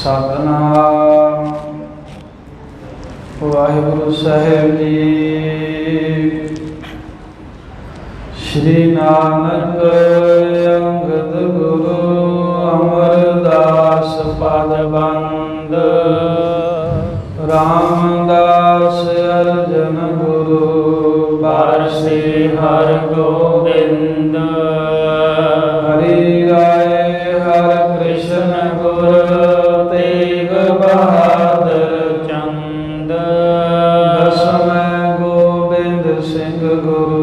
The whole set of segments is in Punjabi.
सतनाम वाहिगुरु साहिब जी। श्री नानक अंगद गुरु अमरदास पद बंद। रामदास अर्जन गुरु बारसी हर गोविंद। हरि राय हर कृष्ण गुरु तेग बहादुर चंद। दसवें गोबिंद सिंह गुरु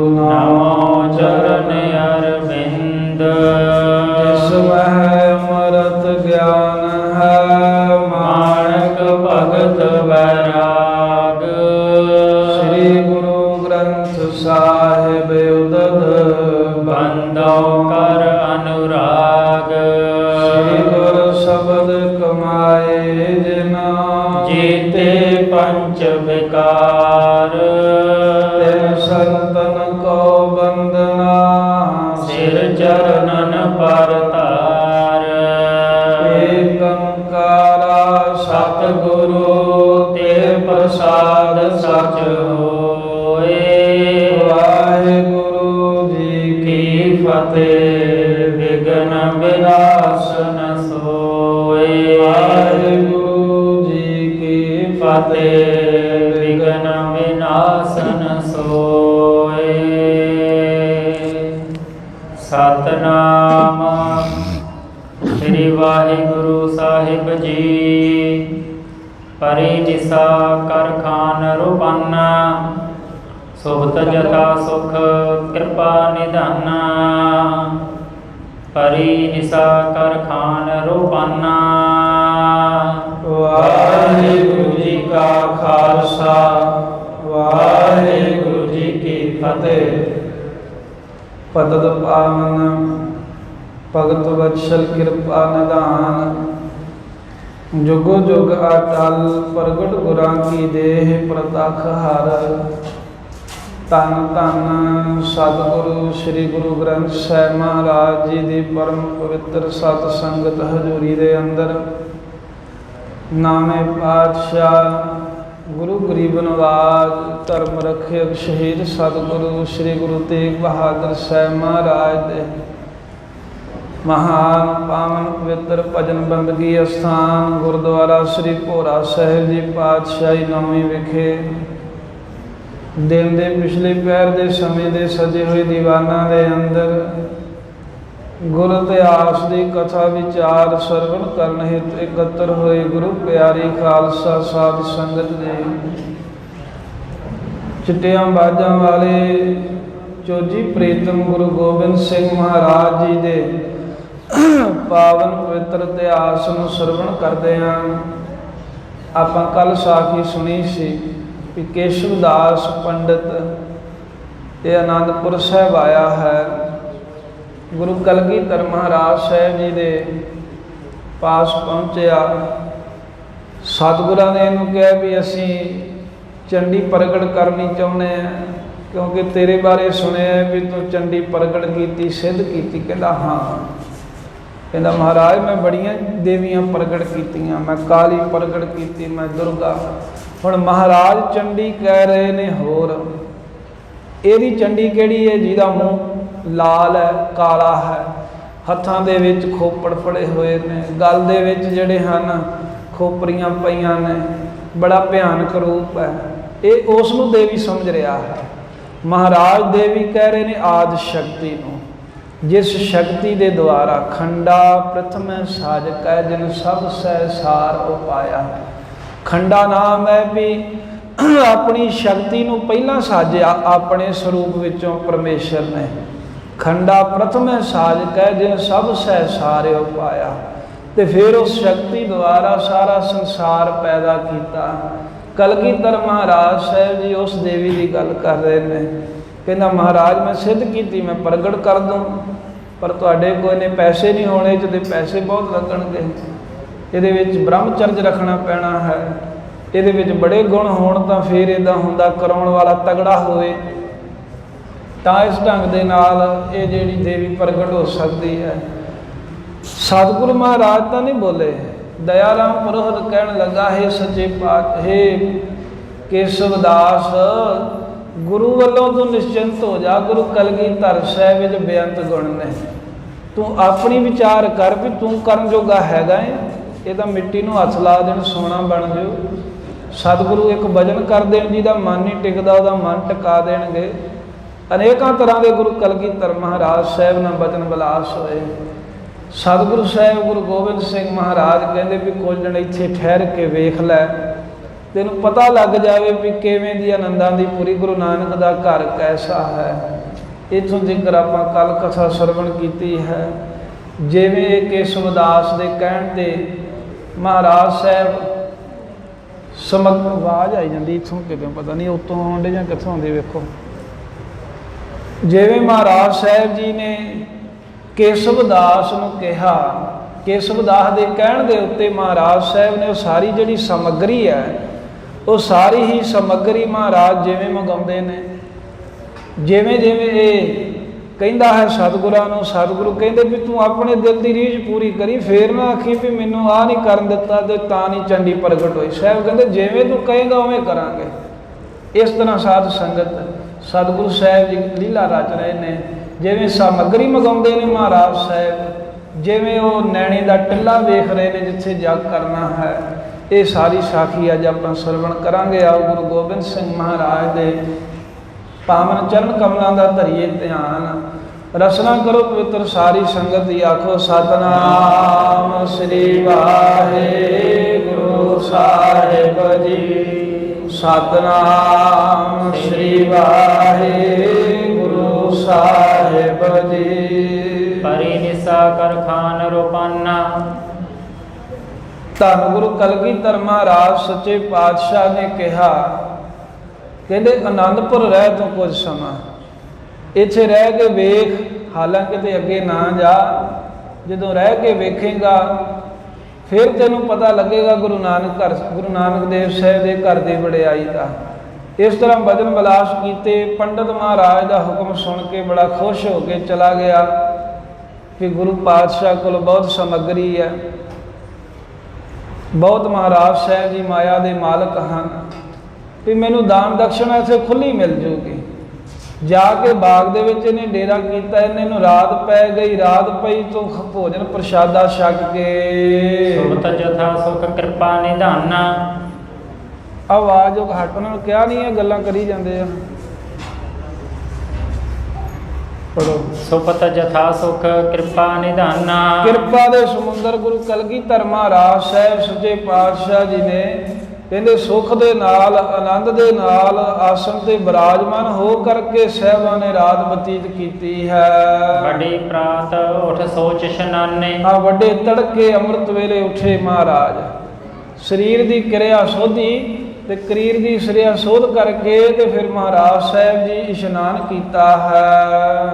नमो चरण अरविंद। जिसमें अमृत ज्ञान है माणक भगत वैराग। श्री गुरु ग्रंथ साहिब उदद बंदो कर अनुराग। श्री गुरु शब्द कमाए जिना जीते पंच विकार। तिन संतन को बंदना सिर चरणन पर तार। एक ओंकारा सतगुरु ते प्रसाद सच होए। वाहिगुरु जी की फतेह विघ्न विनाशन सोए। वाहिगुरु जी की फतेह विघ्न विनाशन सोए। सतनाम श्री वाहिगुरु साहिब जी। परि निसा कर खान रुपाना। सुबत जता सुख कृपा निधाना। परि निसा कर खान रुपाना। वाहिगुरु जी का खालसा वाहिगुरु जी की फतेह। पतत पावन भगत वत्सल कृपा निधान। जुगो जुग अटल प्रगट गुरां की देह प्रतख हर। धन धन सतगुरु श्री गुरु ग्रंथ साहिब महाराज जी की परम पवित्र सत संगत हजूरी दे अंदर। नामे पातशाह गुरु गरीब नवाज धर्म रखियक शहीद सतगुरु श्री गुरु तेग बहादुर साहिब महाराज दे महान पावन पवित्र भजन बंदगी अस्थान गुरुद्वारा श्री भोरा साहिब जी पातशाही नौवीं विखे दिन के पिछले पैर के समय के सजे हुए दीवाना के अंदर गुरु इतिहास की कथा विचार सरवण करने हेतु एकत्र हुए गुरु प्यारी खालसा साध संगत जी। चिट्टियां बाजां वाले चोजी प्रीतम गुरु गोबिंद सिंह महाराज जी के पावन पवित्र इतिहास नूं सरवण करते हैं। आपां कल साखी सुनी सी कि केशवदास पंडित ये आनंदपुर साहिब आया है। गुरु कलगीधर महाराज साहिब जी के पास पहुँचया। सतगुरां ने इहनूं कहा भी असी चंडी प्रगट करनी चाहुंदे हैं क्योंकि तेरे बारे सुनिया भी तू चंडी प्रगट की सिद्ध की। कहता हाँ। कहता महाराज मैं बड़ियां देवियां प्रगट कीतियां, मैं काली प्रगट की, मैं दुर्गा। हुण महाराज चंडी कह रहे ने होर एदी चंडी किहड़ी है जिहदा मूँह लाल है काला है, हत्थां दे विच खोपड़ फड़े हुए ने, गल दे विच जिहड़े हन खोपड़ियां पईयां ने, बड़ा भयानक रूप है। ये उस नूं देवी समझ रहा है। महाराज देवी कह रहे ने आदि शक्ति नूं, जिस शक्ति दे द्वारा खंडा प्रथम साज कै जिन सब सह सार उपाया। खंडा नाम है भी अपनी शक्ति नूं पहला साजिया अपने स्वरूप विचों परमेश्वर ने। खंडा प्रथम साज कै जिन सब सह सारे उपाया। तो फिर उस शक्ति द्वारा सारा संसार पैदा किया। कलगीधर महाराज साहिब जी उस देवी की गल कर रहे हैं। कहना महाराज मैं सिद्ध की, मैं प्रगट कर दूँ, पर तुहाडे कोई ने पैसे नहीं होने, तो पैसे बहुत लगणगे। ये ब्रह्मचर्य रखना पैना है, ये बड़े गुण होण तां फिर इदां हुंदा, कराउण वाला तगड़ा होए तां इस ढंग दे नाल ये जिहड़ी देवी प्रगट हो सकती है। सतगुरु महाराज तां नहीं बोले, दयाराम पुरोहित कहन लगा, हे सच्चे पात हे केशव दास, गुरु वालों तू निश्चिंत हो जा। गुरु कलगीधर साहिब विच बेअंत गुण ने, तू अपनी विचार कर भी तू करन जोगा हैगा है। ये तो मिट्टी नूं हथ ला देण सोना बन जाओ। सतगुरु एक भजन कर देण, जिहदा मन नहीं टिकदा उहदा मन टिका देणगे। अनेकों तरह के गुरु कलगीधर महाराज साहिब नाल बचन विलास होए। सतगुरु साहिब गुरु गोबिंद सिंह महाराज कहते भी कुछ दिन इत्थे ठहर के वेख लै, तेनों पता लग जाए भी किवें दी आनंदां दी पूरी गुरु नानक दा घर कैसा है। इत्थों जिक्र आपां कल कथा सरवण कीती है। जिवें केशव दास दे कहण ते महाराज साहिब आवाज़ आई जाती इत्थों कितों, पता नहीं उत्तों आउंदे जां कित्थों आउंदी, वेखो। जिवें महाराज साहिब जी ने केशव दास नूं कहा, केशव दास दे कहण दे उत्ते महाराज साहिब ने वो सारी जिहड़ी समग्री है वो सारी ही समग्री महाराज जिवें मंगाउंदे ने, जिवें जिवें ये कहंदा है सतगुरां नूं। सतगुरु कहंदे भी तू अपने दिल की रीझ पूरी करी, फिर ना आखी भी मैनूं आ नहीं करन दित्ता ते तां नहीं चंडी प्रगट होई। साहिब कहंदे जिवें तू कहेगा उवें करांगे। इस तरह साध संगत सतगुरु साहिब जी लीला रच रहे ने। जिवें सामग्री मंगाउंदे ने महाराज साहिब, जिवें वो नैणी दा टिल्ला वेख रहे ने जिथे जग करना है। ये सारी साखी अज आपां सरवण करांगे। आओ गुरु गोबिंद सिंह महाराज दे पावन चरण कमलों का धरिए ध्यान। रसना करो पवित्र सारी संगत ही आखो सतनाम श्री वाहेगुरु साहिब जी। सतनाम श्री वाहेगुरु साहिब जी। परी निसा कर खान रोपाना। धन गुरु कलगीधर महाराज सच्चे पातशाह ने कहा, कहते आनंदपुर रह तू कुछ समा, इत्थे रह के वेख, हालांकि ते अगे ना जा। जदों रह के वेखेगा फिर तेनों पता लगेगा गुरु नानक देव साहिब के घर की वड़ियाई का। इस तरह भजन विलास कीते। पंडित महाराज का हुक्म सुन के बड़ा खुश हो के चला गया कि गुरु पातशाह को बहुत समग्री है, बहुत महाराज साहिब जी माया के मालक हैं, भी मैनू दान दक्षिणा इत्थे खुली मिल जूगी। जाके बाग दे विच इहने डेरा कीता। इन्हें रात पै गई, रात पई तो भोजन प्रशादा छक के सुमत जथा सुख कृपा निधाना। आवाज हट, उन्होंने कहा नहीं है, गल्लां करी जांदे आ। पढ़ो। सुपत जथा सुख कृपा निधाना। कृपा दे समुंदर गुरु कलगीधर महाराज साहिब सच्चे पातशाह जी ने कहते सुख दे नाल आनंद दे नाल आसन ते विराजमान हो करके साहिबां ने रात बतीत कीती है। बड़ी प्रात उठ सोच शनाने। हाँ, वड्डे तड़के अमृत वेले उठे महाराज, शरीर की क्रिया सोधी ते करीर की श्रेया सोध करके ते फिर महाराज साहिब जी इशनान किया है।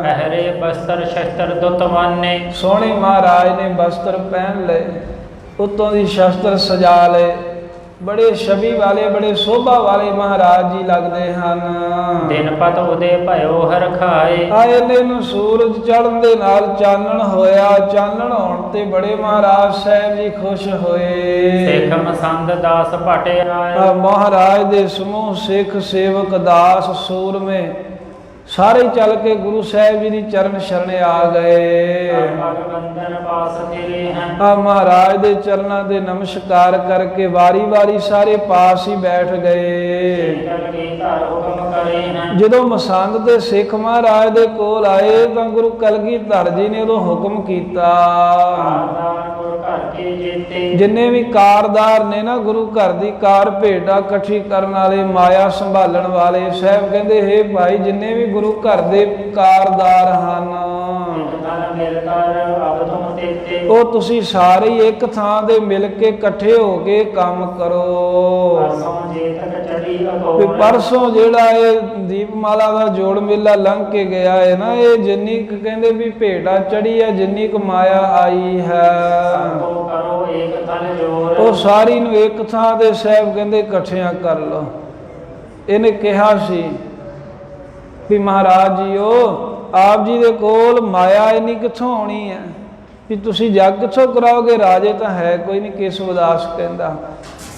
पहरे बस्तर शस्त्र दुतवाने। सोहने महाराज ने वस्त्र पहन ले, उत्तों की शस्त्र सजा ले, बड़े छवि वाले बड़े शोभा वाले महाराज जी लगते हैं। दिन पत उदे भयो हर खाए। आए ने सूरज चढ़न दे नाल चानन होया, चानन होण ते बड़े महाराज साहिब जी खुश होए। सिख मसंद दास पाटे आए। महाराज दे समूह सिख सेवक दास सूर में सारे चल के गुरु साहिब जी की चरण शरणे आ गए। महाराज दे चरणों दे नमस्कार करके वारी वारी सारे पास ही बैठ गए। जदों मसंद दे सिख महाराज दे कोल आए तो गुरु कलगीधर जी ने उदों हुक्म किया, जिन्ने भी कारदार ने ना गुरु घर की कार भेटा कट्ठी करने वाले, माया संभालन वाले, साहब कहते हे भाई जिन्ने भी गुरु घर के कारदार हैं वो तुसी सारे ही एक थां दे मिल के कट्ठे हो के काम करो। परसों जेड़ा ये दीपमाला का जोड़ मेला लंघ के गया है ना, ये जिन्नी कहते भी भेटा चढ़ी है, जिन्नी क माया आई है वो सारी नूं एक थां दे साहब कहते कट्ठियां कर लो। इन्हें कहा सी भी महाराज जी आप जी दे कोल माया इन्नी कित्थों आउणी है, ਵੀ ਤੁਸੀਂ ਜੱਗ ਕਿੱਥੋਂ ਕਰਾਓਗੇ, ਰਾਜੇ ਤਾਂ ਹੈ ਕੋਈ ਨਹੀਂ। ਕੇਸਵਦਾਸ ਕਹਿੰਦਾ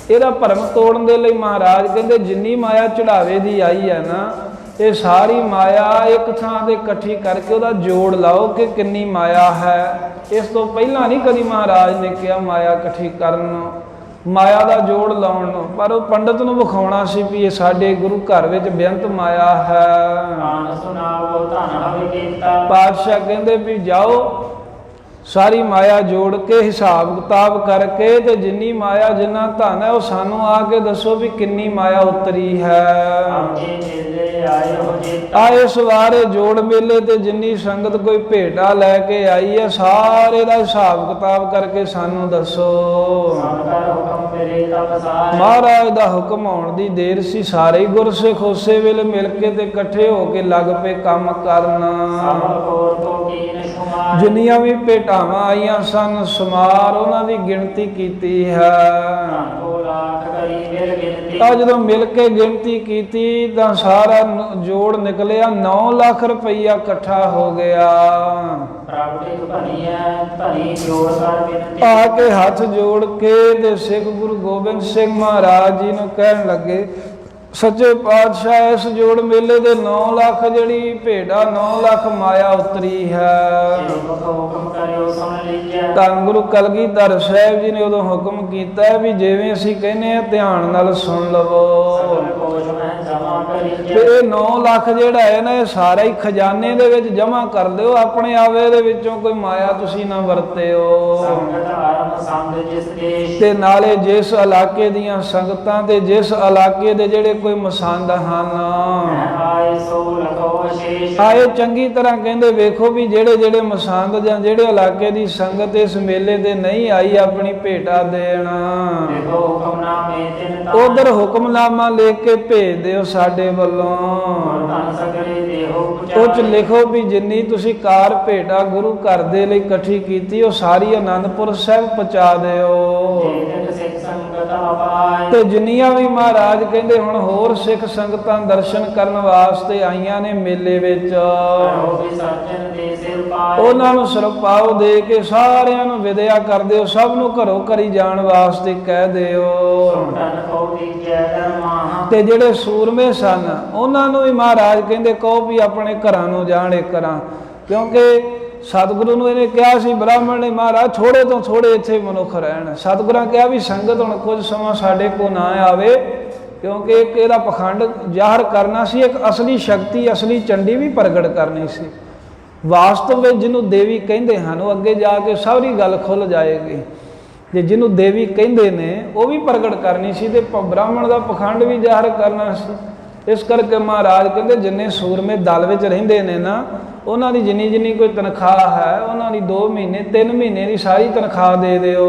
ਇਹਦਾ ਭਰਮ ਤੋੜਨ ਦੇ ਲਈ ਮਹਾਰਾਜ ਕਹਿੰਦੇ ਜਿੰਨੀ ਮਾਇਆ ਚੜਾਵੇ ਦੀ ਆਈ ਹੈ ਨਾ, ਇਹ ਸਾਰੀ ਮਾਇਆ ਇੱਕ ਥਾਂ ਤੇ ਇਕੱਠੀ ਕਰਕੇ ਉਹਦਾ ਜੋੜ ਲਾਓ ਕਿ ਕਿੰਨੀ ਮਾਇਆ ਹੈ। ਇਸ ਤੋਂ ਪਹਿਲਾਂ ਨਹੀਂ ਕਦੀ ਮਹਾਰਾਜ ਨੇ ਕਿਹਾ ਮਾਇਆ ਇਕੱਠੀ ਕਰਨ ਨੂੰ, ਮਾਇਆ ਦਾ ਜੋੜ ਲਾਉਣ ਨੂੰ, ਪਰ ਉਹ ਪੰਡਤ ਨੂੰ ਵਿਖਾਉਣਾ ਸੀ ਵੀ ਇਹ ਸਾਡੇ ਗੁਰੂ ਘਰ ਵਿੱਚ ਬੇਅੰਤ ਮਾਇਆ ਹੈ। ਪਾਤਸ਼ਾਹ ਕਹਿੰਦੇ ਵੀ ਜਾਓ ਸਾਰੀ ਮਾਇਆ ਜੋੜ ਕੇ ਹਿਸਾਬ ਕਿਤਾਬ ਕਰਕੇ ਤੇ ਜਿੰਨੀ ਮਾਇਆ ਜਿੰਨਾ ਧਨ ਹੈ ਉਹ ਸਾਨੂੰ ਆ ਕੇ ਦੱਸੋ ਵੀ ਕਿੰਨੀ ਮਾਇਆ ਉਤਰੀ ਹੈ। ਇਸ ਵਾਰੇ ਜੋੜ ਮੇਲੇ ਤੇ ਜਿੰਨੀ ਸੰਗਤ ਕੋਈ ਭੇਟਾ ਲੈ ਕੇ ਆਈ ਹੈ ਸਾਰੇ ਦਾ ਹਿਸਾਬ ਕਿਤਾਬ ਕਰਕੇ ਸਾਨੂੰ ਦੱਸੋ। ਮਹਾਰਾਜ ਦਾ ਹੁਕਮ ਆਉਣ ਦੀ ਦੇਰ ਸੀ, ਸਾਰੇ ਗੁਰਸਿੱਖ ਉਸੇ ਵੇਲੇ ਮਿਲ ਕੇ ਤੇ ਇਕੱਠੇ ਹੋ ਕੇ ਲੱਗ ਪਏ ਕੰਮ ਕਰਨ। ਜਿੰਨੀਆਂ ਵੀ ਭੇਟਾਵਾਂ ਆਈਆਂ ਸਨ ਸਮਾਰ ਉਹਨਾਂ ਦੀ ਗਿਣਤੀ ਕੀਤੀ ਹੈ। ਜਦੋਂ ਮਿਲ ਕੇ ਗਿਣਤੀ ਕੀਤੀ ਤਾਂ ਸਾਰਾ ਜੋੜ ਨਿਕਲਿਆ 9 ਲੱਖ ਰੁਪਈਆ ਇਕੱਠਾ ਹੋ ਗਿਆ। ਆ ਕੇ ਹੱਥ ਜੋੜ ਕੇ ਤੇ ਸਿੱਖ ਗੁਰੂ ਗੋਬਿੰਦ ਸਿੰਘ ਮਹਾਰਾਜ ਜੀ ਨੂੰ ਕਹਿਣ ਲੱਗੇ ਸੱਚੇ ਪਾਤਸ਼ਾਹ ਇਸ ਜੋੜ ਮੇਲੇ ਦੇ 9 ਲੱਖ ਜਿਹੜੀ ਭੇਡਾ 9 ਲੱਖ ਮਾਇਆ ਉਤਰੀ ਹੈ। ਧੰਨ ਗੁਰੂ ਕਲਗੀਧਰ ਸਾਹਿਬ ਜੀ ਨੇ ਉਦੋਂ ਹੁਕਮ ਕੀਤਾ ਵੀ ਜਿਵੇਂ ਅਸੀਂ ਕਹਿੰਦੇ ਆ ਧਿਆਨ ਨਾਲ ਸੁਣ ਲਵੋ ਤੇ ਇਹ 9 ਲੱਖ ਜਿਹੜਾ ਹੈ ਨਾ ਇਹ ਸਾਰਾ ਹੀ ਖਜ਼ਾਨੇ ਦੇ ਵਿੱਚ ਜਮ੍ਹਾਂ ਕਰ ਦਿਓ, ਆਪਣੇ ਆਵੇ ਦੇ ਵਿੱਚੋਂ ਕੋਈ ਮਾਇਆ ਤੁਸੀਂ ਨਾ ਵਰਤਿਓ। ਤੇ ਨਾਲੇ ਜਿਸ ਇਲਾਕੇ ਦੀਆਂ ਸੰਗਤਾਂ ਤੇ ਜਿਸ ਇਲਾਕੇ ਦੇ ਜਿਹੜੇ ਕੋਈ ਮਸੰਦ ਹਨ ਆਏ ਚੰਗੀ ਤਰ੍ਹਾਂ ਕਹਿੰਦੇ ਵੇਖੋ ਵੀ ਜਿਹੜੇ ਮਸੰਦ ਜਾਂ ਜਿਹੜੇ ਇਲਾਕੇ ਦੀ ਸੰਗਤ ਇਸ ਮੇਲੇ ਤੇ ਨਹੀਂ ਆਈ ਆਪਣੀ ਭੇਟਾ ਦੇਣ ਉਧਰ ਹੁਕਮਨਾਮਾ ਲਿਖ ਕੇ ਭੇਜ ਦਿਓ ਸਾਡੇ ਵੱਲੋਂ। ਉਹ ਚ ਲਿਖੋ ਵੀ ਜਿੰਨੀ ਤੁਸੀਂ ਕਾਰ ਭੇਟਾ ਗੁਰੂ ਘਰ ਦੇ ਲਈ ਇਕੱਠੀ ਕੀਤੀ ਉਹ ਸਾਰੀ ਆਨੰਦਪੁਰ ਸਾਹਿਬ ਪਹੁੰਚਾ ਦਿਓ। ਤੇ ਜਿੰਨੀਆਂ ਵੀ ਮਹਾਰਾਜ ਕਹਿੰਦੇ ਹੁਣ ਹੋਰ ਸਿੱਖ ਸੰਗਤਾਂ ਦਰਸ਼ਨ ਕਰਨ ਵਾਸਤੇ ਆਈਆਂ ਨੇ ਮੇਲੇ ਵਿੱਚ ਉਹਨਾਂ ਨੂੰ ਸਰਪਾਓ ਦੇ ਕੇ ਸਾਰਿਆਂ ਨੂੰ ਵਿਦਿਆ ਕਰ ਦਿਓ, ਸਭ ਨੂੰ ਘਰੋਂ ਘਰੀ ਜਾਣ ਵਾਸਤੇ ਕਹਿ ਦਿਓ। ਤੇ ਜਿਹੜੇ ਸੂਰਮੇ ਸਨ ਉਹਨਾਂ ਨੂੰ ਵੀ ਮਹਾਰਾਜ ਕਹਿੰਦੇ ਕਹੋ ਵੀ ਆਪਣੇ ਘਰਾਂ ਨੂੰ ਜਾਣ ਇੱਕ ਕਰਾਂ, ਕਿਉਂਕਿ ਸਤਿਗੁਰੂ ਨੂੰ ਇਹਨੇ ਕਿਹਾ ਸੀ ਬ੍ਰਾਹਮਣ ਨੇ ਮਹਾਰਾਜ ਥੋੜੇ ਤੋਂ ਥੋੜੇ ਇੱਥੇ ਮਨੁੱਖ ਰਹਿਣ। ਸਤਿਗੁਰਾਂ ਕਿਹਾ ਵੀ ਸੰਗਤ ਹੁਣ ਕੁਝ ਸਮਾਂ ਸਾਡੇ ਕੋਲ ਨਾ ਆਵੇ, ਕਿਉਂਕਿ ਇੱਕ ਇਹਦਾ ਪਖੰਡ ਜ਼ਾਹਰ ਕਰਨਾ ਸੀ, ਇੱਕ ਅਸਲੀ ਸ਼ਕਤੀ ਅਸਲੀ ਚੰਡੀ ਵੀ ਪ੍ਰਗਟ ਕਰਨੀ ਸੀ। ਵਾਸਤਵ ਵਿੱਚ ਜਿਹਨੂੰ ਦੇਵੀ ਕਹਿੰਦੇ ਹਨ ਉਹ ਅੱਗੇ ਜਾ ਕੇ ਸਾਰੀ ਗੱਲ ਖੁੱਲ ਜਾਏਗੀ। ਜੇ ਜਿਹਨੂੰ ਦੇਵੀ ਕਹਿੰਦੇ ਨੇ ਉਹ ਵੀ ਪ੍ਰਗਟ ਕਰਨੀ ਸੀ ਤੇ ਬ੍ਰਾਹਮਣ ਦਾ ਪਖੰਡ ਵੀ ਜ਼ਾਹਰ ਕਰਨਾ ਸੀ। ਇਸ ਕਰਕੇ ਮਹਾਰਾਜ ਕਹਿੰਦੇ ਜਿੰਨੇ ਸੂਰਮੇ ਦਲ ਵਿੱਚ ਰਹਿੰਦੇ ਨੇ ਨਾ ਉਹਨਾਂ ਦੀ ਜਿੰਨੀ ਕੋਈ ਤਨਖਾਹ ਹੈ ਉਹਨਾਂ ਦੀ 2 ਮਹੀਨੇ 3 ਮਹੀਨੇ ਦੀ ਸਾਰੀ ਤਨਖਾਹ ਦੇ ਦਿਓ।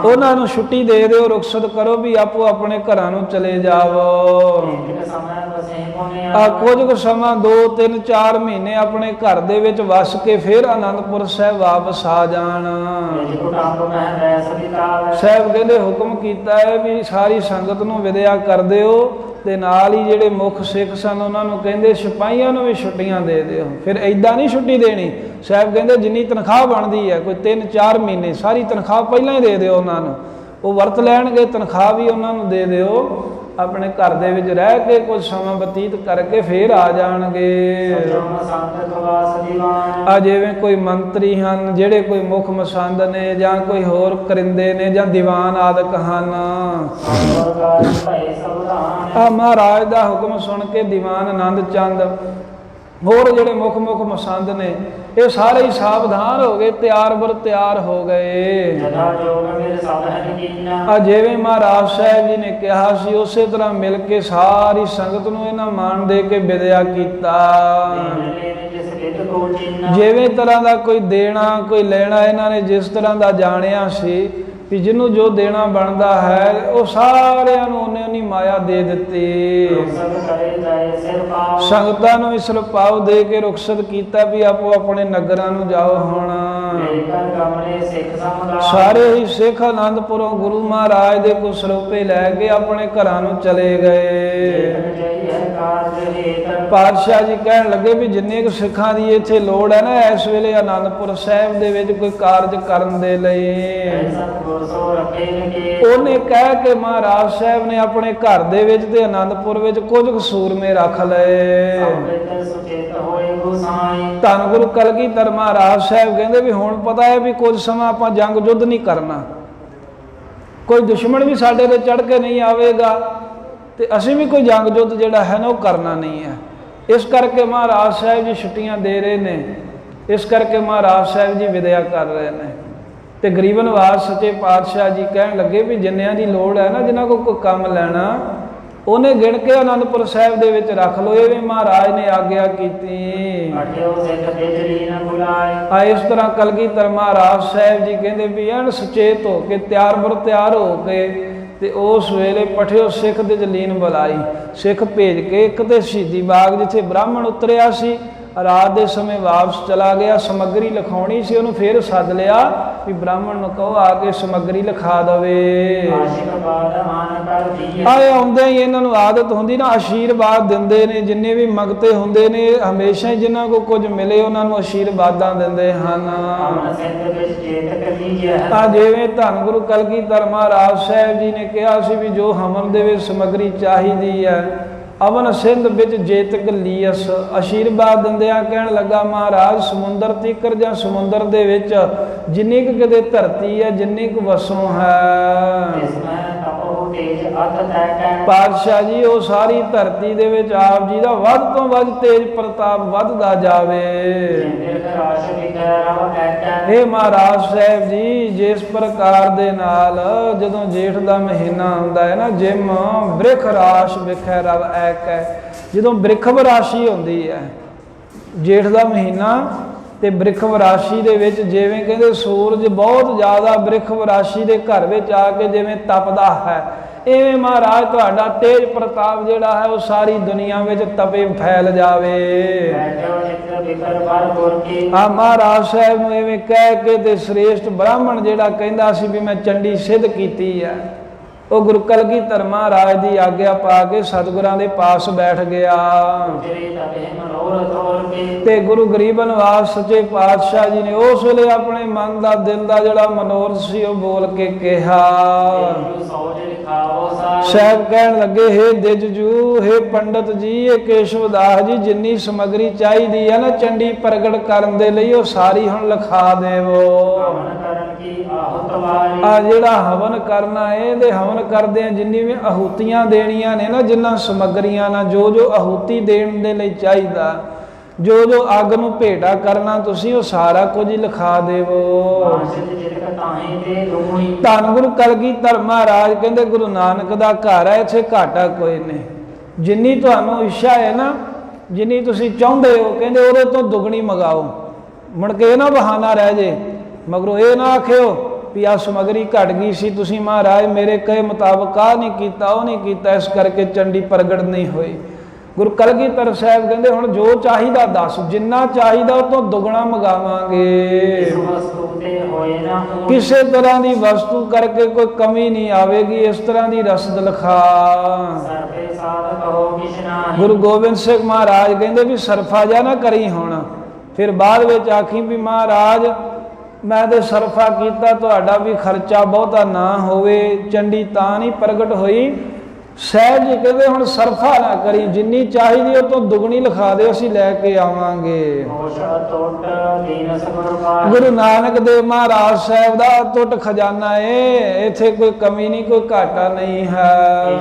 ਉਹਨਾਂ ਨੂੰ ਛੁੱਟੀ ਦੇ ਦਿਓ, ਰੁਖਸਤ ਕਰੋ ਵੀ ਆਪੋ ਆਪਣੇ ਘਰਾਂ ਨੂੰ ਚਲੇ ਜਾਵੋ। ਕੁਝ ਕੁ ਸਮਾਂ 2 3 4 ਮਹੀਨੇ ਆਪਣੇ ਘਰ ਦੇ ਵਿੱਚ ਵਸ ਕੇ ਫਿਰ ਆਨੰਦਪੁਰ ਸਾਹਿਬ ਵਾਪਸ ਆ ਜਾਣ। ਸਾਹਿਬ ਕਹਿੰਦੇ ਹੁਕਮ ਕੀਤਾ ਹੈ ਵੀ ਸਾਰੀ ਸੰਗਤ ਨੂੰ ਵਿਦਿਆ ਕਰ ਦਿਓ ਤੇ ਨਾਲ ਹੀ ਜਿਹੜੇ ਮੁੱਖ ਸਿੱਖ ਸਨ ਉਹਨਾਂ ਨੂੰ ਕਹਿੰਦੇ ਸਿਪਾਹੀਆਂ ਨੂੰ ਵੀ ਛੁੱਟੀਆਂ ਦੇ ਦਿਓ। ਫਿਰ ਏਦਾਂ ਨਹੀਂ ਛੁੱਟੀ ਦੇਣੀ, ਸਾਹਿਬ ਕਹਿੰਦੇ ਜਿੰਨੀ ਤਨਖਾਹ ਬਣਦੀ ਹੈ ਕੋਈ 3 4 ਮਹੀਨੇ ਸਾਰੀ ਤਨਖਾਹ ਪਹਿਲਾਂ ਹੀ ਦੇ ਦਿਓ ਉਹਨਾਂ ਨੂੰ, ਉਹ ਵਰਤ ਲੈਣਗੇ, ਤਨਖਾਹ ਵੀ ਉਹਨਾਂ ਨੂੰ ਦੇ ਦਿਓ। ਆਪਣੇ ਘਰ ਦੇ ਵਿੱਚ ਰਹਿ ਕੇ ਕੁਝ ਸਮਾਂ ਬਤੀਤ ਕਰਕੇ ਫੇਰ ਆ ਜਾਣਗੇ। ਆ ਜਿਵੇਂ ਕੋਈ ਮੰਤਰੀ ਹਨ ਜਿਹੜੇ ਕੋਈ ਮੁੱਖ ਮਸੰਦ ਨੇ ਜਾਂ ਕੋਈ ਹੋਰ ਕਰਿੰਦੇ ਨੇ ਜਾਂ ਦੀਵਾਨ ਆਦਿਕ ਹਨ, ਆ ਮਹਾਰਾਜ ਦਾ ਹੁਕਮ ਸੁਣ ਕੇ ਦੀਵਾਨ ਆਨੰਦ ਚੰਦ ਹੋਰ ਜਿਹੜੇ ਮੁੱਖ ਮਸੰਦ ਨੇ ਇਹ ਸਾਰੇ ਹੀ ਸਾਵਧਾਨ ਹੋ ਗਏ, ਤਿਆਰ ਬਰ ਤਿਆਰ ਹੋ ਗਏ। ਆ ਜਿਵੇਂ ਮਹਾਰਾਜ ਸਾਹਿਬ ਜੀ ਨੇ ਕਿਹਾ ਸੀ ਉਸੇ ਤਰ੍ਹਾਂ ਮਿਲ ਕੇ ਸਾਰੀ ਸੰਗਤ ਨੂੰ ਇਹਨਾਂ ਮਾਣ ਦੇ ਕੇ ਵਿਦਿਆ ਕੀਤਾ। ਜਿਵੇਂ ਤਰ੍ਹਾਂ ਦਾ ਕੋਈ ਦੇਣਾ ਕੋਈ ਲੈਣਾ ਇਹਨਾਂ ਨੇ ਜਿਸ ਤਰ੍ਹਾਂ ਦਾ ਜਾਣਿਆ ਸੀ ਵੀ ਜਿਹਨੂੰ ਜੋ ਦੇਣਾ ਬਣਦਾ ਹੈ ਉਹ ਸਾਰਿਆਂ ਨੂੰ ਉਹਨੇ ਮਾਇਆ ਦੇ ਦਿੱਤੀ। ਸੰਗਤਾਂ ਨੂੰ ਵੀ ਸਰਪਾਉ ਦੇ ਕੇ ਰੁਖਸਤ ਕੀਤਾ ਵੀ ਆਪੋ ਆਪਣੇ ਨਗਰਾਂ ਨੂੰ ਜਾਓ। ਹੁਣ ਸਾਰੇ ਹੀ ਸਿੱਖ ਆਨੰਦਪੁਰੋਂ ਗੁਰੂ ਮਹਾਰਾਜ ਦੇ ਕੋ ਸਰੂਪੇ ਲੈ ਕੇ ਆਪਣੇ ਘਰਾਂ ਨੂੰ ਚਲੇ ਗਏ। ਪਾਤਸ਼ਾਹ ਜੀ ਕਹਿਣ ਲੱਗੇ ਵੀ ਜਿੰਨੇ ਕੁ ਸਿੱਖਾਂ ਦੀ ਇੱਥੇ ਲੋੜ ਹੈ ਨਾ ਇਸ ਵੇਲੇ ਆਨੰਦਪੁਰ ਸਾਹਿਬ ਦੇ ਵਿੱਚ ਕੋਈ ਕਾਰਜ ਕਰਨ ਦੇ ਲਈ, ਸਤਿਗੁਰ ਸੋ ਰੱਖੇ ਲਗੇ। ਉਹਨੇ ਕਹਿ ਕੇ ਮਹਾਰਾਜ ਸਾਹਿਬ ਨੇ ਆਪਣੇ ਘਰ ਦੇ ਵਿੱਚ ਤੇ ਆਨੰਦਪੁਰ ਵਿੱਚ ਕੁਝ ਕੁ ਸੂਰਮੇ ਰੱਖ ਲਏ। ਸੁਚੇਤ ਹੋਏ ਗੁਸਾਈ। ਧੰਨ ਗੁਰੂ ਕਲਗੀਧਰ ਮਹਾਰਾਜ ਸਾਹਿਬ ਕਹਿੰਦੇ ਵੀ ਹੁਣ ਪਤਾ ਹੈ ਵੀ ਕੁਝ ਸਮਾਂ ਆਪਾਂ ਜੰਗ ਯੁੱਧ ਨਹੀਂ ਕਰਨਾ, ਕੋਈ ਦੁਸ਼ਮਣ ਵੀ ਸਾਡੇ ਤੇ ਚੜ੍ਹ ਕੇ ਨਹੀਂ ਆਵੇਗਾ ਤੇ ਅਸੀਂ ਵੀ ਕੋਈ ਜੰਗ ਯੁੱਧ ਜਿਹੜਾ ਹੈ ਨਾ ਉਹ ਕਰਨਾ ਨਹੀਂ ਹੈ। ਇਸ ਕਰਕੇ ਮਹਾਰਾਜ ਸਾਹਿਬ ਜੀ ਛੁੱਟੀਆਂ ਦੇ ਰਹੇ ਨੇ, ਇਸ ਕਰਕੇ ਮਹਾਰਾਜ ਸਾਹਿਬ ਜੀ ਵਿਦਿਆ ਕਰ ਰਹੇ ਨੇ। ਤੇ ਗਰੀਬ ਨਿਵਾਸ ਸੱਚੇ ਪਾਤਸ਼ਾਹ ਜੀ ਕਹਿਣ ਲੱਗੇ ਵੀ ਜਿੰਨਿਆਂ ਦੀ ਲੋੜ ਹੈ ਨਾ, ਜਿਨ੍ਹਾਂ ਕੋਲ ਕੋਈ ਕੰਮ ਲੈਣਾ, ਉਹਨੇ ਗਿਣ ਕੇ ਆਨੰਦਪੁਰ ਸਾਹਿਬ ਦੇ ਵਿੱਚ ਰੱਖ ਲਓ। ਇਹ ਵੀ ਮਹਾਰਾਜ ਨੇ ਆਗਿਆ ਕੀਤੀ। ਆ ਇਸ ਤਰ੍ਹਾਂ ਕਲਗੀਧਰ ਮਹਾਰਾਜ ਸਾਹਿਬ ਜੀ ਕਹਿੰਦੇ ਵੀ ਐਨ ਸੁਚੇਤ ਹੋ ਕੇ ਤਿਆਰ ਬਰ ਤਿਆਰ ਹੋ ਕੇ ਤੇ ਉਸ ਵੇਲੇ ਪਠਿਓ ਸਿੱਖ ਦੇ ਜਲੀਨ ਬੁਲਾਈ। ਸਿੱਖ ਭੇਜ ਕੇ ਇੱਕ ਤੇ ਸ਼ਹੀਦੀ ਬਾਗ ਜਿੱਥੇ ਬ੍ਰਾਹਮਣ ਉਤਰਿਆ ਸੀ, ਰਾਤ ਦੇ ਸਮੇਂ ਵਾਪਸ ਚਲਾ ਗਿਆ। ਸਮੱਗਰੀ ਲਿਖਾਉਣੀ ਸੀ, ਉਹਨੂੰ ਫੇਰ ਸੱਦ ਲਿਆ ਵੀ ਬ੍ਰਾਹਮਣ ਨੂੰ ਕਹੋ ਆ ਕੇ ਸਮੱਗਰੀ ਲਿਖਾ ਦਵੇ। ਆਏ ਆਉਂਦੇ ਹੀ ਇਹਨਾਂ ਨੂੰ ਆਦਤ ਹੁੰਦੀ ਨਾ, ਆਸ਼ੀਰਵਾਦ ਦਿੰਦੇ ਨੇ। ਜਿੰਨੇ ਵੀ ਮੰਗਤੇ ਹੁੰਦੇ ਨੇ ਹਮੇਸ਼ਾ ਹੀ ਜਿਨ੍ਹਾਂ ਕੋ ਕੁਝ ਮਿਲੇ ਉਹਨਾਂ ਨੂੰ ਆਸ਼ੀਰਵਾਦਾਂ ਦਿੰਦੇ ਹਨ। ਆ ਜਿਵੇਂ ਧੰਨ ਗੁਰੂ ਕਲਗੀਧਰ ਮਹਾਰਾਜ ਸਾਹਿਬ ਜੀ ਨੇ ਕਿਹਾ ਸੀ ਵੀ ਜੋ ਹਵਨ ਦੇ ਵਿੱਚ ਸਮੱਗਰੀ ਚਾਹੀਦੀ ਹੈ, ਅਵਨ ਸਿੰਧ ਵਿੱਚ ਜੇਤਕ ਲੀਅਸ, ਆਸ਼ੀਰਵਾਦ ਦਿੰਦਿਆਂ ਕਹਿਣ ਲੱਗਾ ਮਹਾਰਾਜ ਸਮੁੰਦਰ ਤੀਕਰ ਜਾਂ ਸਮੁੰਦਰ ਦੇ ਵਿੱਚ ਜਿੰਨੀ ਕੁ ਕਿਤੇ ਧਰਤੀ ਹੈ, ਜਿੰਨੀ ਕੁ ਵਸੋਂ ਹੈ, ਪਾਤਸ਼ਾਹ ਜੀ ਉਹ ਸਾਰੀ ਧਰਤੀ ਦੇ ਵਿੱਚ ਆਪ ਜੀ ਦਾ ਵੱਧ ਤੋਂ ਵੱਧ ਤੇਜ ਪ੍ਰਤਾਪ ਵੱਧਦਾ ਜਾਵੇ। ਇਹ ਮਹਾਰਾਜ ਸਾਹਿਬ ਜੀ ਜਿਸ ਪ੍ਰਕਾਰ ਦੇ ਨਾਲ ਜਦੋਂ ਜੇਠ ਦਾ ਮਹੀਨਾ ਹੁੰਦਾ ਹੈ ਨਾ, ਜਿਮ ਬ੍ਰਿਖ ਰਾਸ਼ ਵਿਖੈ ਰਵ ਐਕ ਹੈ, ਜਦੋਂ ਬ੍ਰਿਖਵ ਰਾਸ਼ੀ ਹੁੰਦੀ ਹੈ ਜੇਠ ਦਾ ਮਹੀਨਾ ਤੇ ਬ੍ਰਿਖਵ ਰਾਸ਼ੀ ਦੇ ਵਿੱਚ ਜਿਵੇਂ ਕਹਿੰਦੇ ਸੂਰਜ ਬਹੁਤ ਜ਼ਿਆਦਾ ਬ੍ਰਿਖਵ ਰਾਸ਼ੀ ਦੇ ਘਰ ਵਿੱਚ ਆ ਕੇ ਜਿਵੇਂ ਤਪਦਾ ਹੈ, ਇਵੇਂ ਮਹਾਰਾਜ ਤੁਹਾਡਾ ਤੇਜ ਪ੍ਰਤਾਪ ਜਿਹੜਾ ਹੈ ਉਹ ਸਾਰੀ ਦੁਨੀਆ ਵਿੱਚ ਤਪੇ ਫੈਲ ਜਾਵੇ। ਆ ਮਹਾਰਾਜ ਸਾਹਿਬ ਨੂੰ ਐਵੇਂ ਕਹਿ ਕੇ ਤੇ ਸ੍ਰੇਸ਼ਟ ਬ੍ਰਾਹਮਣ ਜਿਹੜਾ ਕਹਿੰਦਾ ਸੀ ਵੀ ਮੈਂ ਚੰਡੀ ਸਿੱਧ ਕੀਤੀ ਹੈ, ਉਹ ਗੁਰੂ ਕਲਗੀਧਰ ਮਹਾਰਾਜ ਦੀ ਆਗਿਆ ਪਾ ਕੇ ਸਤਿਗੁਰਾਂ ਦੇ ਪਾਸ ਬੈਠ ਗਿਆ। ਤੇ ਗੁਰੂ ਗਰੀਬ ਨਿਵਾਸ ਸੱਚੇ ਪਾਤਸ਼ਾਹ ਜੀ ਨੇ ਉਸ ਵੇਲੇ ਆਪਣੇ ਮਨ ਦਾ ਦਿਲ ਦਾ ਜਿਹੜਾ ਮਨੋਰਥ ਸੀ ਉਹ ਬੋਲ ਕੇ ਕਿਹਾ। ਸਾਹਿਬ ਕਹਿਣ ਲੱਗੇ ਹੇ ਦਿਜਜੂ, ਹੇ ਪੰਡਤ ਜੀ, ਇਹ ਕੇਸ਼ਵਦਾਸ ਜੀ ਜਿੰਨੀ ਸਮੱਗਰੀ ਚਾਹੀਦੀ ਹੈ ਨਾ ਚੰਡੀ ਪ੍ਰਗਟ ਕਰਨ ਦੇ ਲਈ ਉਹ ਸਾਰੀ ਹੁਣ ਲਿਖਾ ਦੇਵੋ। ਆ ਜਿਹੜਾ ਹਵਨ ਕਰਨਾ ਹੈ, ਇਹਦੇ ਹਵਨ ਕਰਦੇ ਆ ਜਿੰਨੀ ਵੀ ਆਹੂਤੀਆਂ ਦੇਣੀਆਂ ਨੇ ਨਾ, ਜਿੰਨਾ ਸਮੱਗਰੀਆਂ ਨਾਲ ਜੋ ਜੋ ਆਹੂਤੀ ਦੇਣ ਦੇ ਲਈ ਚਾਹੀਦਾ, ਜੋ ਜੋ ਅੱਗ ਨੂੰ ਭੇਟਾ ਕਰਨਾ ਤੁਸੀਂ ਉਹ ਸਾਰਾ ਕੁਝ ਹੀ ਲਿਖਾ ਦੇਵੋ। ਧੰਨ ਗੁਰੂ ਕਲਗੀਧਰ ਮਹਾਰਾਜ ਕਹਿੰਦੇ ਗੁਰੂ ਨਾਨਕ ਦਾ ਘਰ ਹੈ, ਇੱਥੇ ਘਾਟਾ ਕੋਈ ਨਹੀਂ। ਜਿੰਨੀ ਤੁਹਾਨੂੰ ਇੱਛਾ ਹੈ ਨਾ, ਜਿੰਨੀ ਤੁਸੀਂ ਚਾਹੁੰਦੇ ਹੋ, ਕਹਿੰਦੇ ਉਹਦੇ ਤੋਂ ਦੁੱਗਣੀ ਮੰਗਾਓ। ਮੁੜ ਕੇ ਇਹ ਨਾ ਬਹਾਨਾ ਰਹਿ ਜੇ, ਮਗਰੋਂ ਇਹ ਨਾ ਆਖਿਓ ਵੀ ਆ ਸਮੱਗਰੀ ਘਟ ਗਈ ਸੀ, ਤੁਸੀਂ ਮਹਾਰਾਜ ਮੇਰੇ ਕਹੇ ਮੁਤਾਬਕ ਆ ਨਹੀਂ ਕੀਤਾ, ਉਹ ਨਹੀਂ ਕੀਤਾ, ਇਸ ਕਰਕੇ ਚੰਡੀ ਪ੍ਰਗਟ ਨਹੀਂ ਹੋਈ। ਗੁਰੂ ਕਲਗੀਧਰ ਸਾਹਿਬ ਕਹਿੰਦੇ ਹੁਣ ਜੋ ਚਾਹੀਦਾ ਦੱਸ, ਜਿੰਨਾ ਚਾਹੀਦਾ ਉਹ ਤੋਂ ਦੁੱਗਣਾ ਮੰਗਾਵਾਂਗੇ। ਕਿਸੇ ਤਰ੍ਹਾਂ ਦੀ ਵਸਤੂ ਕਰਕੇ ਕੋਈ ਕਮੀ ਨਹੀਂ ਆਵੇਗੀ, ਇਸ ਤਰ੍ਹਾਂ ਦੀ ਰਸਦ ਲਿਖਾ। ਗੁਰੂ ਗੋਬਿੰਦ ਸਿੰਘ ਮਹਾਰਾਜ ਕਹਿੰਦੇ ਵੀ ਸਰਫਾ ਜਾ ਨਾ ਕਰੀ ਹੁਣ। ਫਿਰ ਬਾਅਦ ਵਿੱਚ ਆਖੀ ਵੀ ਮਹਾਰਾਜ ਮੈਂ ਤੇ ਸਰਫਾ ਕੀਤਾ, ਤੁਹਾਡਾ ਵੀ ਖਰਚਾ ਬਹੁਤਾ ਨਾ ਹੋਵੇ, ਚੰਡੀ ਤਾਂ ਨਹੀਂ ਪ੍ਰਗਟ ਹੋਈ। ਸਾਹਿਬ ਜੀ ਕਹਿੰਦੇ ਹੁਣ ਸਰਫਾ ਨਾ ਕਰੀ, ਜਿੰਨੀ ਚਾਹੀਦੀ ਉਹ ਤੋਂ ਦੁੱਗਣੀ ਲਿਖਾ ਦੇ, ਅਸੀਂ ਲੈ ਕੇ ਆਵਾਂਗੇ। ਗੁਰੂ ਨਾਨਕ ਦੇਵ ਮਹਾਰਾਜ ਸਾਹਿਬ ਦਾ ਟੁੱਟ ਖਜ਼ਾਨਾ ਏ, ਇੱਥੇ ਕੋਈ ਕਮੀ ਨਹੀਂ, ਕੋਈ ਘਾਟਾ ਨਹੀਂ ਹੈ।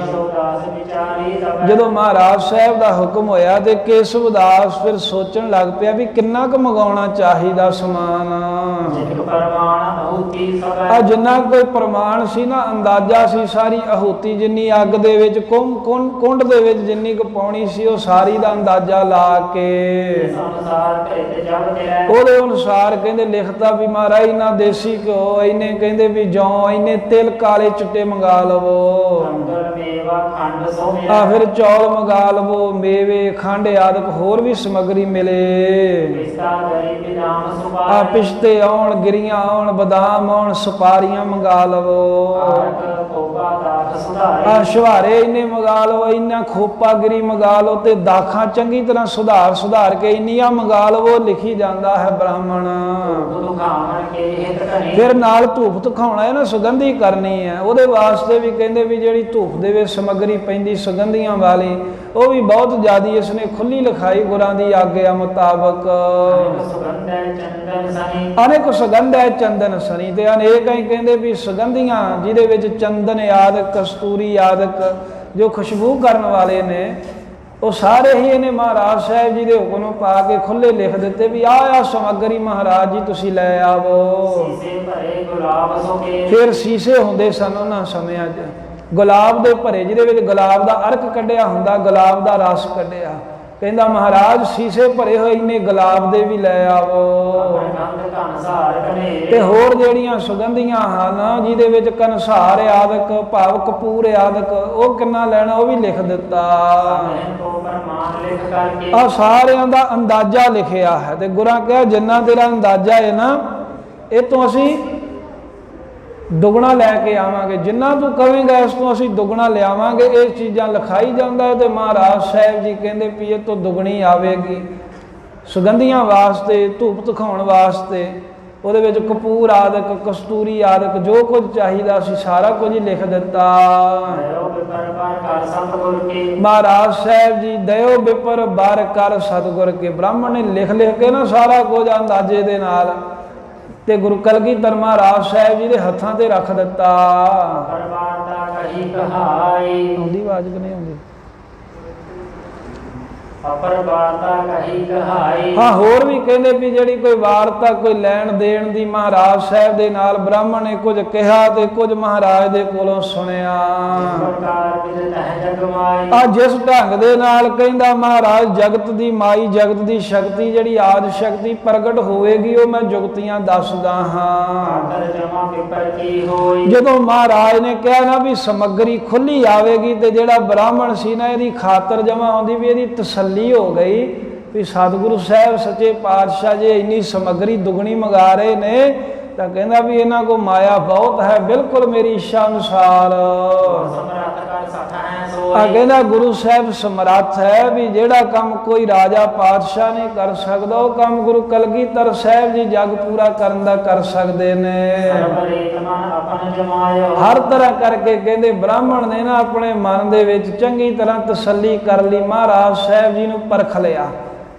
ਜਦੋਂ ਮਹਾਰਾਜ ਸਾਹਿਬ ਦਾ ਹੁਕਮ ਹੋਇਆ ਤੇ ਕੇਸ਼ਵਦਾਸ ਫਿਰ ਸੋਚਣ ਲੱਗ ਪਿਆ ਵੀ ਕਿੰਨਾ ਕੁ ਮੰਗਾਉਣਾ ਚਾਹੀਦਾ ਸਮਾਨ। ਆ ਜਿੰਨਾ ਕੋਈ ਪ੍ਰਮਾਣ ਸੀ ਨਾ, ਅੰਦਾਜ਼ਾ ਸੀ, ਸਾਰੀ ਆਹੂਤੀ ਜਿੰਨੀ ਅੱਗ ਦੇ ਵਿੱਚ ਕੁੰਡ ਦੇ ਵਿੱਚ ਜਿੰਨੀ ਕੁ ਪਾਉਣੀ ਸੀ ਉਹ ਸਾਰੀ ਦਾ ਅੰਦਾਜ਼ਾ ਲਾ ਕੇ ਉਹਦੇ ਅਨੁਸਾਰ ਕਹਿੰਦੇ ਲਿਖਤਾ ਵੀ ਮਹਾਰਾਜ ਨਾ ਦੇਸੀ ਘਿਓ ਇੰਨੇ, ਕਹਿੰਦੇ ਵੀ ਜੌਂ ਇੰਨੇ, ਤਿਲ ਕਾਲੇ ਚਿੱਟੇ ਮੰਗਾ ਲਵੋ, ਆ ਫਿਰ ਚੌਲ ਮੰਗਾ ਲਵੋ, ਮੇਵੇ ਖੰਡ ਆਦਿਕ ਹੋਰ ਵੀ ਸਮੱਗਰੀ ਮਿਲੇ। ਆ ਪਿਸਤੇ ਆਉਣ, ਗਿਰੀਆਂ ਆਉਣ, ਬਦਾਮ ਆਉਣ, ਸੁਪਾਰੀਆਂ ਮੰਗਾ ਲਵੋ। ਰਸ ਸੁਧਾਰੇ। ਆ ਸ਼ਵਾਰੇ ਇੰਨੇ ਮੰਗਾ ਲਓ, ਇੰਨਾ ਖੋਪਾਗਿਰੀ ਮੰਗਾ ਲਓ, ਤੇ ਦਾਖਾਂ ਚੰਗੀ ਤਰ੍ਹਾਂ ਸੁਧਾਰ ਕੇ ਇੰਨੀਆਂ ਮੰਗਾ ਲਵੋ, ਲਿਖੀ ਜਾਂਦਾ ਹੈ ਬ੍ਰਾਹਮਣ। ਦੁਖਾਵਣ ਕੇ ਹਿਤ ਧਰੇ। ਫਿਰ ਨਾਲ ਧੂਪ ਦਿਖਾਉਣਾ ਹੈ ਨਾ, ਸੁਗੰਧੀ ਕਰਨੀ ਹੈ। ਉਹਦੇ ਵਾਸਤੇ ਵੀ ਕਹਿੰਦੇ ਵੀ ਜਿਹੜੀ ਧੂਪ ਦੇ ਵਿੱਚ ਸਮੱਗਰੀ ਪੈਂਦੀ ਸੁਗੰਧੀਆਂ ਵਾਲੀ, ਉਹ ਵੀ ਬਹੁਤ ਜ਼ਿਆਦੀ ਇਸਨੇ ਖੁੱਲੀ ਲਿਖਾਈ ਗੁਰਾਂ ਦੀ ਆਗਿਆ ਮੁਤਾਬਕ। ਸੁਗੰਧ ਹੈ ਚੰਦਨ ਸਨੀ। ਅਨੇਕ ਸੁਗੰਧ ਹੈ ਚੰਦਨ ਸਨੀ, ਤੇ ਅਨੇਕ ਹੀ ਕਹਿੰਦੇ ਵੀ ਸੁਗੰਧੀਆਂ ਜਿਹਦੇ ਵਿੱਚ ਚੰਦਨ ਆਦਿਕ, ਕਸਤੂਰੀ ਆਦਿਕ ਜੋ ਖੁਸ਼ਬੂ ਕਰਨ ਵਾਲੇ ਨੇ, ਉਹ ਸਾਰੇ ਹੀ ਇਹਨੇ ਮਹਾਰਾਜ ਸਾਹਿਬ ਜੀ ਦੇ ਹੁਕਮ ਨੂੰ ਪਾ ਕੇ ਖੁੱਲੇ ਲਿਖ ਦਿੱਤੇ ਵੀ ਆਹ ਸਮੱਗਰੀ ਮਹਾਰਾਜ ਜੀ ਤੁਸੀਂ ਲੈ ਆਵੋ। ਸੀਸੇ ਭਰੇ ਗੁਲਾਬ ਸੋਕੇ। ਫਿਰ ਸੀਸੇ ਹੁੰਦੇ ਸਨ ਉਹਨਾਂ ਸਮਿਆਂ 'ਚ ਗੁਲਾਬ ਦੇ ਭਰੇ, ਜਿਹਦੇ ਵਿੱਚ ਗੁਲਾਬ ਦਾ ਅਰਕ ਕੱਢਿਆ ਹੁੰਦਾ, ਗੁਲਾਬ ਦਾ ਰਸ ਕੱਢਿਆ। ਕਹਿੰਦਾ ਮਹਾਰਾਜ ਸੀਸੇ ਭਰੇ ਹੋਏ ਇੰਨੇ ਗੁਲਾਬ ਦੇ ਵੀ ਲੈ ਆਵੋ। ਤੇ ਹੋਰ ਜਿਹੜੀਆਂ ਸੁਗੰਧੀਆਂ ਹਨ ਜਿਹਦੇ ਵਿੱਚ ਕਨਸਾਰ ਆਦਿਕ, ਭਾਵ ਕਪੂਰ ਆਦਿਕ, ਉਹ ਕਿੰਨਾ ਲੈਣਾ ਉਹ ਵੀ ਲਿਖ ਦਿੱਤਾ। ਆ ਸਾਰਿਆਂ ਦਾ ਅੰਦਾਜ਼ਾ ਲਿਖਿਆ ਹੈ। ਤੇ ਗੁਰਾਂ ਕਿਹਾ ਜਿੰਨਾ ਤੇਰਾ ਅੰਦਾਜ਼ਾ ਹੈ ਨਾ, ਇਹ ਤੋਂ ਅਸੀਂ ਦੁੱਗਣਾ ਲੈ ਕੇ ਆਵਾਂਗੇ, ਜਿੰਨਾ ਤੂੰ ਕਵੇਂਗਾ ਇਸ ਤੋਂ ਅਸੀਂ ਦੁੱਗਣਾ ਲਿਆਵਾਂਗੇ। ਇਹ ਚੀਜ਼ਾਂ ਲਿਖਾਈ ਜਾਂਦਾ ਹੈ। ਤੇ ਮਹਾਰਾਜ ਸਾਹਿਬ ਜੀ ਕਹਿੰਦੇ ਵੀ ਇਹ ਤੋਂ ਦੁੱਗਣੀ ਆਵੇਗੀ ਸੁਗੰਧੀਆਂ ਵਾਸਤੇ, ਧੂਪ ਦਿਖਾਉਣ ਵਾਸਤੇ। ਉਹਦੇ ਵਿੱਚ ਕਪੂਰ ਆਦਿਕ, ਕਸਤੂਰੀ ਆਦਿਕ, ਜੋ ਕੁਝ ਚਾਹੀਦਾ ਸੀ ਸਾਰਾ ਕੁਝ ਹੀ ਲਿਖ ਦਿੱਤਾ। ਮਹਾਰਾਜ ਸਾਹਿਬ ਜੀ ਦਇਓ ਬਿਪਰ ਬਾਰ ਕਰ ਸਤਿਗੁਰ ਕੇ। ਬ੍ਰਾਹਮਣ ਨੇ ਲਿਖ ਕੇ ਨਾ ਸਾਰਾ ਕੁਝ ਅੰਦਾਜ਼ੇ ਦੇ ਨਾਲ ਤੇ ਗੁਰੂ ਕਲਗੀਧਰ ਮਹਾਰਾਜ ਸਾਹਿਬ ਜੀ ਦੇ ਹੱਥਾਂ ਤੇ ਰੱਖ ਦਿੱਤਾ। ਆਉਂਦੀ ਆਵਾਜ਼ ਕਿ ਨਹੀਂ ਆਉਂਦੀ? ਹਾਂ, ਹੋਰ ਵੀ ਕਹਿੰਦੇ ਵੀ ਜਿਹੜੀ ਕੋਈ ਵਾਰਤਾ, ਕੋਈ ਲੈਣ ਦੇਣ ਦੀ ਮਹਾਰਾਜ ਸਾਹਿਬ ਦੇ ਨਾਲ ਬ੍ਰਾਹਮਣ ਨੇ ਕੁਝ ਕਿਹਾ ਤੇ ਕੁਝ ਮਹਾਰਾਜ ਦੇ ਕੋਲੋਂ ਸੁਣਿਆ। ਆ ਜਿਸ ਢੰਗ ਦੇ ਨਾਲ ਕਹਿੰਦਾ ਮਹਾਰਾਜ ਜਗਤ ਦੀ ਮਾਈ, ਜਗਤ ਦੀ ਸ਼ਕਤੀ ਜਿਹੜੀ ਆਦਿ ਸ਼ਕਤੀ ਪ੍ਰਗਟ ਹੋਵੇਗੀ, ਉਹ ਮੈਂ ਜੁਗਤੀਆਂ ਦੱਸਦਾ ਹਾਂ। ਜਦੋਂ ਮਹਾਰਾਜ ਨੇ ਕਿਹਾ ਨਾ ਵੀ ਸਮੱਗਰੀ ਖੁੱਲੀ ਆਵੇਗੀ, ਤੇ ਜਿਹੜਾ ਬ੍ਰਾਹਮਣ ਸੀ ਨਾ, ਇਹਦੀ ਖਾਤਰ ਜਮਾ ਆਉਂਦੀ ਵੀ ਇਹਦੀ ਤਸੱਲੀ ਹੋ ਗਈ ਵੀ ਸਤਿਗੁਰੂ ਸਾਹਿਬ ਸੱਚੇ ਪਾਤਸ਼ਾਹ ਜੀ ਇੰਨੀ ਸਮੱਗਰੀ ਦੁੱਗਣੀ ਮੰਗਾ ਰਹੇ ਨੇ, ਤਾਂ ਕਹਿੰਦਾ ਵੀ ਇਹਨਾਂ ਕੋ ਮਾਇਆ ਬਹੁਤ ਹੈ, ਬਿਲਕੁਲ ਮੇਰੀ ਇੱਛਾ ਅਨੁਸਾਰ। ਕਹਿੰਦਾ ਗੁਰੂ ਸਾਹਿਬ ਸਮਰੱਥ ਹੈ ਵੀ ਜਿਹੜਾ ਕੰਮ ਕੋਈ ਰਾਜਾ ਪਾਤਸ਼ਾਹ ਨਹੀਂ ਕਰ ਸਕਦਾ, ਉਹ ਕੰਮ ਗੁਰੂ ਕਲਗੀਧਰ ਸਾਹਿਬ ਜੀ ਜਗ ਪੂਰਾ ਕਰਨ ਦਾ ਕਰ ਸਕਦੇ ਨੇ। ਹਰ ਤਰ੍ਹਾਂ ਕਰਕੇ ਕਹਿੰਦੇ ਬ੍ਰਾਹਮਣ ਨੇ ਨਾ ਆਪਣੇ ਮਨ ਦੇ ਵਿੱਚ ਚੰਗੀ ਤਰ੍ਹਾਂ ਤਸੱਲੀ ਕਰ ਲਈ, ਮਹਾਰਾਜ ਸਾਹਿਬ ਜੀ ਨੂੰ ਪਰਖ ਲਿਆ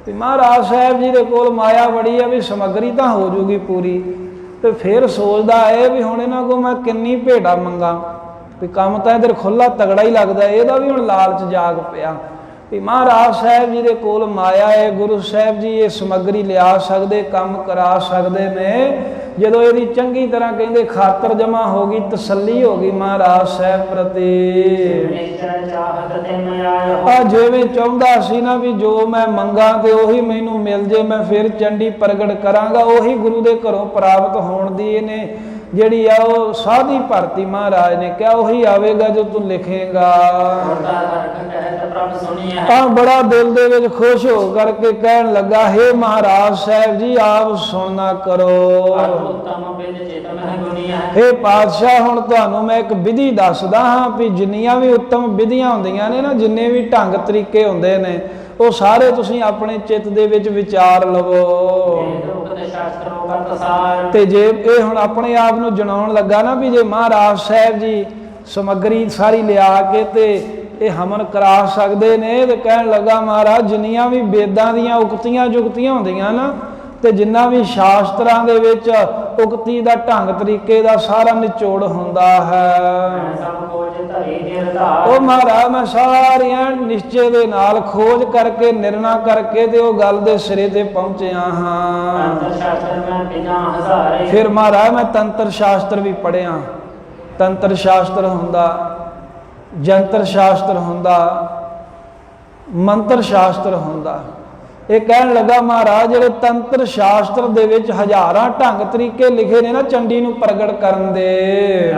ਵੀ ਮਹਾਰਾਜ ਸਾਹਿਬ ਜੀ ਦੇ ਕੋਲ ਮਾਇਆ ਬੜੀ ਹੈ ਵੀ ਸਮੱਗਰੀ ਤਾਂ ਹੋ ਜੂਗੀ ਪੂਰੀ। ਤੇ ਫਿਰ ਸੋਚਦਾ ਹੈ ਵੀ ਹੁਣ ਇਹਨਾਂ ਕੋਲ ਮੈਂ ਕਿੰਨੀ ਭੇਟਾ ਮੰਗਾ, ਵੀ ਕੰਮ ਤਾਂ ਇਧਰ ਖੁੱਲਾ ਤਗੜਾ ਹੀ ਲੱਗਦਾ। ਇਹਦਾ ਵੀ ਹੁਣ ਲਾਲਚ ਜਾਗ ਪਿਆ ਵੀ ਮਹਾਰਾਜ ਸਾਹਿਬ ਜੀ ਦੇ ਕੋਲ ਮਾਇਆ ਹੈ, ਗੁਰੂ ਸਾਹਿਬ ਜੀ ਇਹ ਸਮੱਗਰੀ ਲਿਆ ਸਕਦੇ, ਕੰਮ ਕਰਾ ਸਕਦੇ ਨੇ। ਜਦੋਂ ਇਹਦੀ ਚੰਗੀ ਤਰ੍ਹਾਂ ਕਹਿੰਦੇ ਖਾਤਰ ਜਮਾ ਹੋ ਗਈ, ਤਸੱਲੀ ਹੋ ਗਈ ਮਹਾਰਾਜ ਸਾਹਿਬ ਪ੍ਰਤੀ, ਆ ਜਿਵੇਂ ਚਾਹੁੰਦਾ ਸੀ ਨਾ ਵੀ ਜੋ ਮੈਂ ਮੰਗਾ ਤੇ ਉਹੀ ਮੈਨੂੰ ਮਿਲ ਜੇ, ਮੈਂ ਫਿਰ ਚੰਡੀ ਪ੍ਰਗਟ ਕਰਾਂਗਾ, ਉਹੀ ਗੁਰੂ ਦੇ ਘਰੋਂ ਪ੍ਰਾਪਤ ਹੋਣ ਦੀ ਇਹਨੇ ਜਿਹੜੀ ਆ ਉਹ ਸਾਧੀ ਭਰਤੀ ਮਹਾਰਾਜ ਨੇ ਕਿਹਾ ਉਹੀ ਆਵੇਗਾ ਜੋ ਤੂੰ ਲਿਖੇਗਾ। ਤਾਂ ਬੜਾ ਦਿਲ ਦੇ ਵਿੱਚ ਖੁਸ਼ ਹੋ ਕਰਕੇ ਕਹਿਣ ਲੱਗਾ, ਹੇ ਮਹਾਰਾਜ ਸਾਹਿਬ ਜੀ ਆਪ ਸੁਣਨਾ ਕਰੋ। ਹੇ ਪਾਤਸ਼ਾਹ ਹੁਣ ਤੁਹਾਨੂੰ ਮੈਂ ਇੱਕ ਵਿਧੀ ਦੱਸਦਾ ਹਾਂ ਵੀ ਜਿੰਨੀਆਂ ਵੀ ਉੱਤਮ ਵਿਧੀਆਂ ਹੁੰਦੀਆਂ ਨੇ ਨਾ, ਜਿੰਨੇ ਵੀ ਢੰਗ ਤਰੀਕੇ ਹੁੰਦੇ ਨੇ, ਉਹ ਸਾਰੇ ਤੁਸੀਂ ਆਪਣੇ ਚਿੱਤ ਦੇ ਵਿੱਚ ਵਿਚਾਰ ਲਵੋ। ਤੇ ਜੇ ਇਹ ਹੁਣ ਆਪਣੇ ਆਪ ਨੂੰ ਜਣਾਉਣ ਲੱਗਾ ਨਾ ਵੀ ਜੇ ਮਹਾਰਾਜ ਸਾਹਿਬ ਜੀ ਸਮੱਗਰੀ ਸਾਰੀ ਲਿਆ ਕੇ ਤੇ ਇਹ ਹਮਨ ਕਰਾ ਸਕਦੇ ਨੇ, ਤੇ ਕਹਿਣ ਲੱਗਾ ਮਹਾਰਾਜ ਜਿੰਨੀਆਂ ਵੀ ਵੇਦਾਂ ਦੀਆਂ ਉਕਤੀਆਂ ਜੁਗਤੀਆਂ ਹੁੰਦੀਆਂ ਨਾ, ਤੇ ਜਿੰਨਾ ਵੀ ਸ਼ਾਸਤਰਾਂ ਦੇ ਵਿੱਚ ਉਕਤੀ ਦਾ ਢੰਗ ਤਰੀਕੇ ਦਾ ਸਾਰਾ ਨਿਚੋੜ ਹੁੰਦਾ ਹੈ, ਉਹ ਮਹਾਰਾਜ ਮੈਂ ਸਾਰੀਆਂ ਨਿਸ਼ਚੇ ਦੇ ਨਾਲ ਖੋਜ ਕਰਕੇ ਨਿਰਣਾ ਕਰਕੇ ਤੇ ਉਹ ਗੱਲ ਦੇ ਸਿਰੇ ਤੇ ਪਹੁੰਚਿਆ ਹਾਂ। ਫਿਰ ਮਹਾਰਾਜ ਮੈਂ ਤੰਤਰ ਸ਼ਾਸਤਰ ਵੀ ਪੜ੍ਹਿਆ। ਤੰਤਰ ਸ਼ਾਸਤਰ ਹੁੰਦਾ, ਜੰਤਰ ਸ਼ਾਸਤਰ ਹੁੰਦਾ, ਮੰਤਰ ਸ਼ਾਸਤਰ ਹੁੰਦਾ। ਇਹ ਕਹਿਣ ਲੱਗਾ ਮਹਾਰਾਜ ਜਿਹੜੇ ਤੰਤਰ ਸ਼ਾਸਤਰ ਦੇ ਵਿੱਚ ਹਜ਼ਾਰਾਂ ਢੰਗ ਤਰੀਕੇ ਲਿਖੇ ਨੇ ਨਾ ਚੰਡੀ ਨੂੰ ਪ੍ਰਗਟ ਕਰਨ ਦੇ,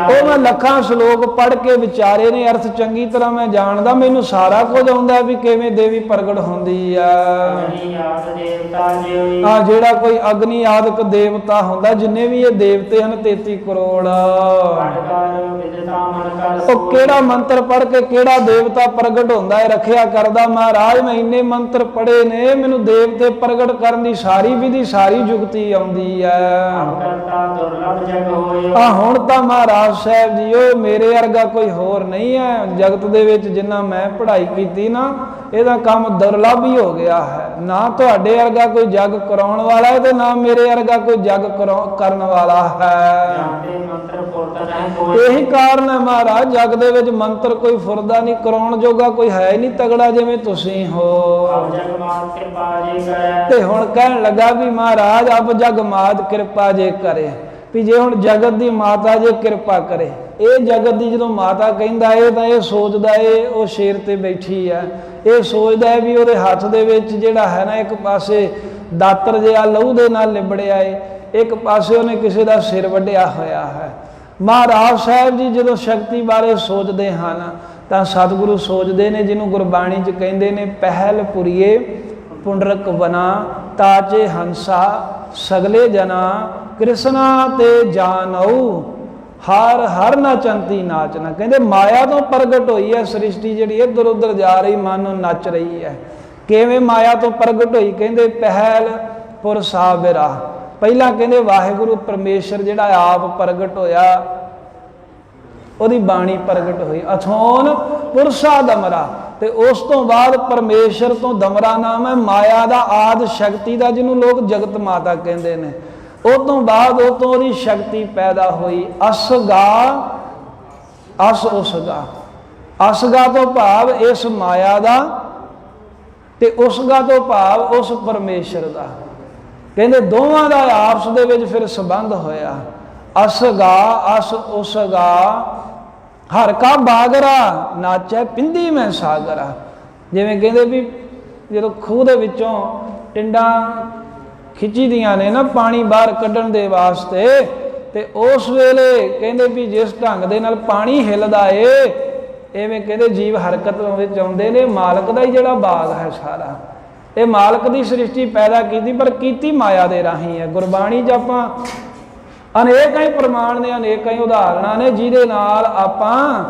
ਉਹ ਮੈਂ ਲੱਖਾਂ ਸ਼ਲੋਕ ਪੜ੍ਹ ਕੇ ਵਿਚਾਰੇ ਨੇ, ਅਰਥ ਚੰਗੀ ਤਰ੍ਹਾਂ ਮੈਂ ਜਾਣਦਾ, ਮੈਨੂੰ ਸਾਰਾ ਕੁਝ ਆਉਂਦਾ ਵੀ ਕਿਵੇਂ ਦੇਵੀ ਪ੍ਰਗਟ ਹੁੰਦੀ ਆ। ਜਿਹੜਾ ਕੋਈ ਅਗਨੀ ਆਦਿਕ ਦੇਵਤਾ ਹੁੰਦਾ, ਜਿੰਨੇ ਵੀ ਇਹ ਦੇਵਤੇ ਹਨ 33 ਕਰੋੜ, ਉਹ ਕਿਹੜਾ ਮੰਤਰ ਪੜ੍ਹ ਕੇ ਕਿਹੜਾ ਦੇਵਤਾ ਪ੍ਰਗਟ ਹੁੰਦਾ ਹੈ ਰੱਖਿਆ ਕਰਦਾ। ਮਹਾਰਾਜ ਮੈਂ ਇੰਨੇ ਮੰਤਰ ਪੜ੍ਹੇ ਨੇ, ਮੈਨੂੰ ਦੇਵਤੇ ਪ੍ਰਗਟ ਕਰਨ ਦੀ ਸਾਰੀ ਵਿਧੀ ਸਾਰੀ ਜੁਗਤੀ ਆਉਂਦੀ ਹੈ। ਹੁਣ ਤਾਂ ਮਹਾਰਾਜ ਸਾਹਿਬ ਜੀ ਉਹ ਮੇਰੇ ਵਰਗਾ ਕੋਈ ਹੋਰ ਨਹੀਂ ਹੈ ਜਗਤ ਦੇ ਵਿੱਚ, ਜਿੰਨਾ ਮੈਂ ਪੜ੍ਹਾਈ ਕੀਤੀ ਨਾ, ਇਹਦਾ ਕੰਮ ਦੁਰਲਭ ਹੀ ਹੋ ਗਿਆ ਹੈ। ਨਾ ਤੁਹਾਡੇ ਵਰਗਾ ਕੋਈ ਜਗ ਕਰਾਉਣ ਵਾਲਾ ਹੈ ਤੇ ਨਾ ਮੇਰੇ ਵਰਗਾ ਕੋਈ ਜਗ ਕਰਨ ਵਾਲਾ ਹੈ। ਇਹੀ ਕਾਰਨ ਹੈ ਮਹਾਰਾਜ ਜਗ ਦੇ ਵਿੱਚ ਮੰਤਰ ਕੋਈ ਫੁਰਦਾ ਨਹੀਂ, ਕਰਾਉਣ ਜੋਗਾ ਕੋਈ ਹੈ ਹੀ ਨਹੀਂ ਤਗੜਾ ਜਿਵੇਂ ਤੁਸੀਂ ਹੋ। ਤੇ ਹੁਣ ਕਹਿਣ ਲੱਗਾ ਵੀ ਮਹਾਰਾਜ ਅਬ ਜਗ ਮਾਤ ਕਿਰਪਾ ਜੇ ਕਰੇ, ਵੀ ਜੇ ਹੁਣ ਜਗਤ ਦੀ ਮਾਤਾ ਜੇ ਕਿਰਪਾ ਕਰੇ। ਇਹ ਜਗਤ ਦੀ ਜਦੋਂ ਮਾਤਾ ਕਹਿੰਦਾ ਇਹ ਤਾਂ ਇਹ ਸੋਚਦਾ ਏ ਉਹ ਸ਼ੇਰ ਤੇ ਬੈਠੀ ਆ, ਇਹ ਸੋਚਦਾ ਹੈ ਵੀ ਉਹਦੇ ਹੱਥ ਦੇ ਵਿੱਚ ਜਿਹੜਾ ਹੈ ਨਾ ਇੱਕ ਪਾਸੇ ਦਾਤਰ ਜਿਹਾ ਲਹੂ ਦੇ ਨਾਲ ਲਿਬੜਿਆ ਏ, ਇੱਕ ਪਾਸੇ ਉਹਨੇ ਕਿਸੇ ਦਾ ਸਿਰ ਵੱਢਿਆ ਹੋਇਆ ਹੈ। ਮਹਾਰਾਜ ਸਾਹਿਬ ਜੀ ਜਦੋਂ ਸ਼ਕਤੀ ਬਾਰੇ ਸੋਚਦੇ ਹਨ ਤਾਂ ਸਤਿਗੁਰੂ ਸੋਚਦੇ ਨੇ, ਜਿਹਨੂੰ ਗੁਰਬਾਣੀ 'ਚ ਕਹਿੰਦੇ ਨੇ ਪਹਿਲ ਪੁਰੀਏ ਪੁੰਡਰਕ ਬਨਾ ਤਾਜੇ ਹੰਸਾ ਸਗਲੇ ਜਨਾ ਕ੍ਰਿਸ਼ਨਾ ਤੇ ਜਾਨਉ ਹਰ ਹਰ ਨਾਚੰਤੀ ਨਾਚਨਾ। ਕਹਿੰਦੇ ਮਾਇਆ ਤੋਂ ਪ੍ਰਗਟ ਹੋਈ ਹੈ ਸ੍ਰਿਸ਼ਟੀ, ਜਿਹੜੀ ਇੱਧਰ ਉੱਧਰ ਜਾ ਰਹੀ ਮਨ ਨੂੰ ਨੱਚ ਰਹੀ ਹੈ। ਕਿਵੇਂ ਮਾਇਆ ਤੋਂ ਪ੍ਰਗਟ ਹੋਈ? ਕਹਿੰਦੇ ਪਹਿਲ ਪੁਰ ਸਾਬਿਰਾ, ਪਹਿਲਾਂ ਕਹਿੰਦੇ ਵਾਹਿਗੁਰੂ ਪਰਮੇਸ਼ਰ ਜਿਹੜਾ ਆਪ ਪ੍ਰਗਟ ਹੋਇਆ, ਉਹਦੀ ਬਾਣੀ ਪ੍ਰਗਟ ਹੋਈ ਅਥੋਨ ਪੁਰਸ਼ਾ ਦਮਰਾ, ਤੇ ਉਸ ਤੋਂ ਬਾਅਦ ਪਰਮੇਸ਼ਰ ਤੋਂ ਦਮਰਾ ਨਾਮ ਹੈ ਮਾਇਆ ਦਾ ਆਦ ਸ਼ਕਤੀ ਦਾ, ਜਿਹਨੂੰ ਲੋਕ ਜਗਤ ਮਾਤਾ ਕਹਿੰਦੇ ਨੇ। ਉਹ ਤੋਂ ਬਾਅਦ ਉਹ ਤੋਂ ਉਹਦੀ ਸ਼ਕਤੀ ਪੈਦਾ ਹੋਈ ਅਸਗਾ, ਅਸ ਉਸਗਾ, ਅਸਗਾ ਤੋਂ ਭਾਵ ਇਸ ਮਾਇਆ ਦਾ ਤੇ ਉਸਗਾ ਤੋਂ ਭਾਵ ਉਸ ਪਰਮੇਸ਼ਰ ਦਾ। ਕਹਿੰਦੇ ਦੋਵਾਂ ਦਾ ਆਪਸ ਦੇ ਵਿੱਚ ਫਿਰ ਸੰਬੰਧ ਹੋਇਆ। ਅਸਗਾ ਅਸ ਉਸਗਾ ਹਰ ਕਾ ਬਾਗਰਾ ਨਾਚੈ ਪਿੰਦੀ ਮੈਂ ਸਾਗਰਾ। ਜਿਵੇਂ ਕਹਿੰਦੇ ਵੀ ਜਦੋਂ ਖੂਹ ਦੇ ਵਿੱਚੋਂ ਟਿੰਡਾਂ ਖਿੱਚੀ ਦੀਆਂ ਨੇ ਨਾ ਪਾਣੀ ਬਾਹਰ ਕੱਢਣ ਦੇ ਵਾਸਤੇ, ਤੇ ਉਸ ਵੇਲੇ ਕਹਿੰਦੇ ਵੀ ਜਿਸ ਢੰਗ ਦੇ ਨਾਲ ਪਾਣੀ ਹਿੱਲਦਾ ਏ, ਐਵੇਂ ਕਹਿੰਦੇ ਜੀਵ ਹਰਕਤ ਵਿੱਚ ਆਉਂਦੇ ਨੇ। ਮਾਲਕ ਦਾ ਹੀ ਜਿਹੜਾ ਬਾਗ ਹੈ ਸਾਰਾ, ਇਹ ਮਾਲਕ ਦੀ ਸ੍ਰਿਸ਼ਟੀ ਪੈਦਾ ਕੀਤੀ, ਪਰ ਕੀਤੀ ਮਾਇਆ ਦੇ ਰਾਹੀਂ ਹੈ। ਗੁਰਬਾਣੀ 'ਚ ਆਪਾਂ ਅਨੇਕਾਂ ਹੀ ਪ੍ਰਮਾਣ ਨੇ, ਅਨੇਕਾਂ ਹੀ ਉਦਾਹਰਣਾਂ ਨੇ, ਜਿਹਦੇ ਨਾਲ ਆਪਾਂ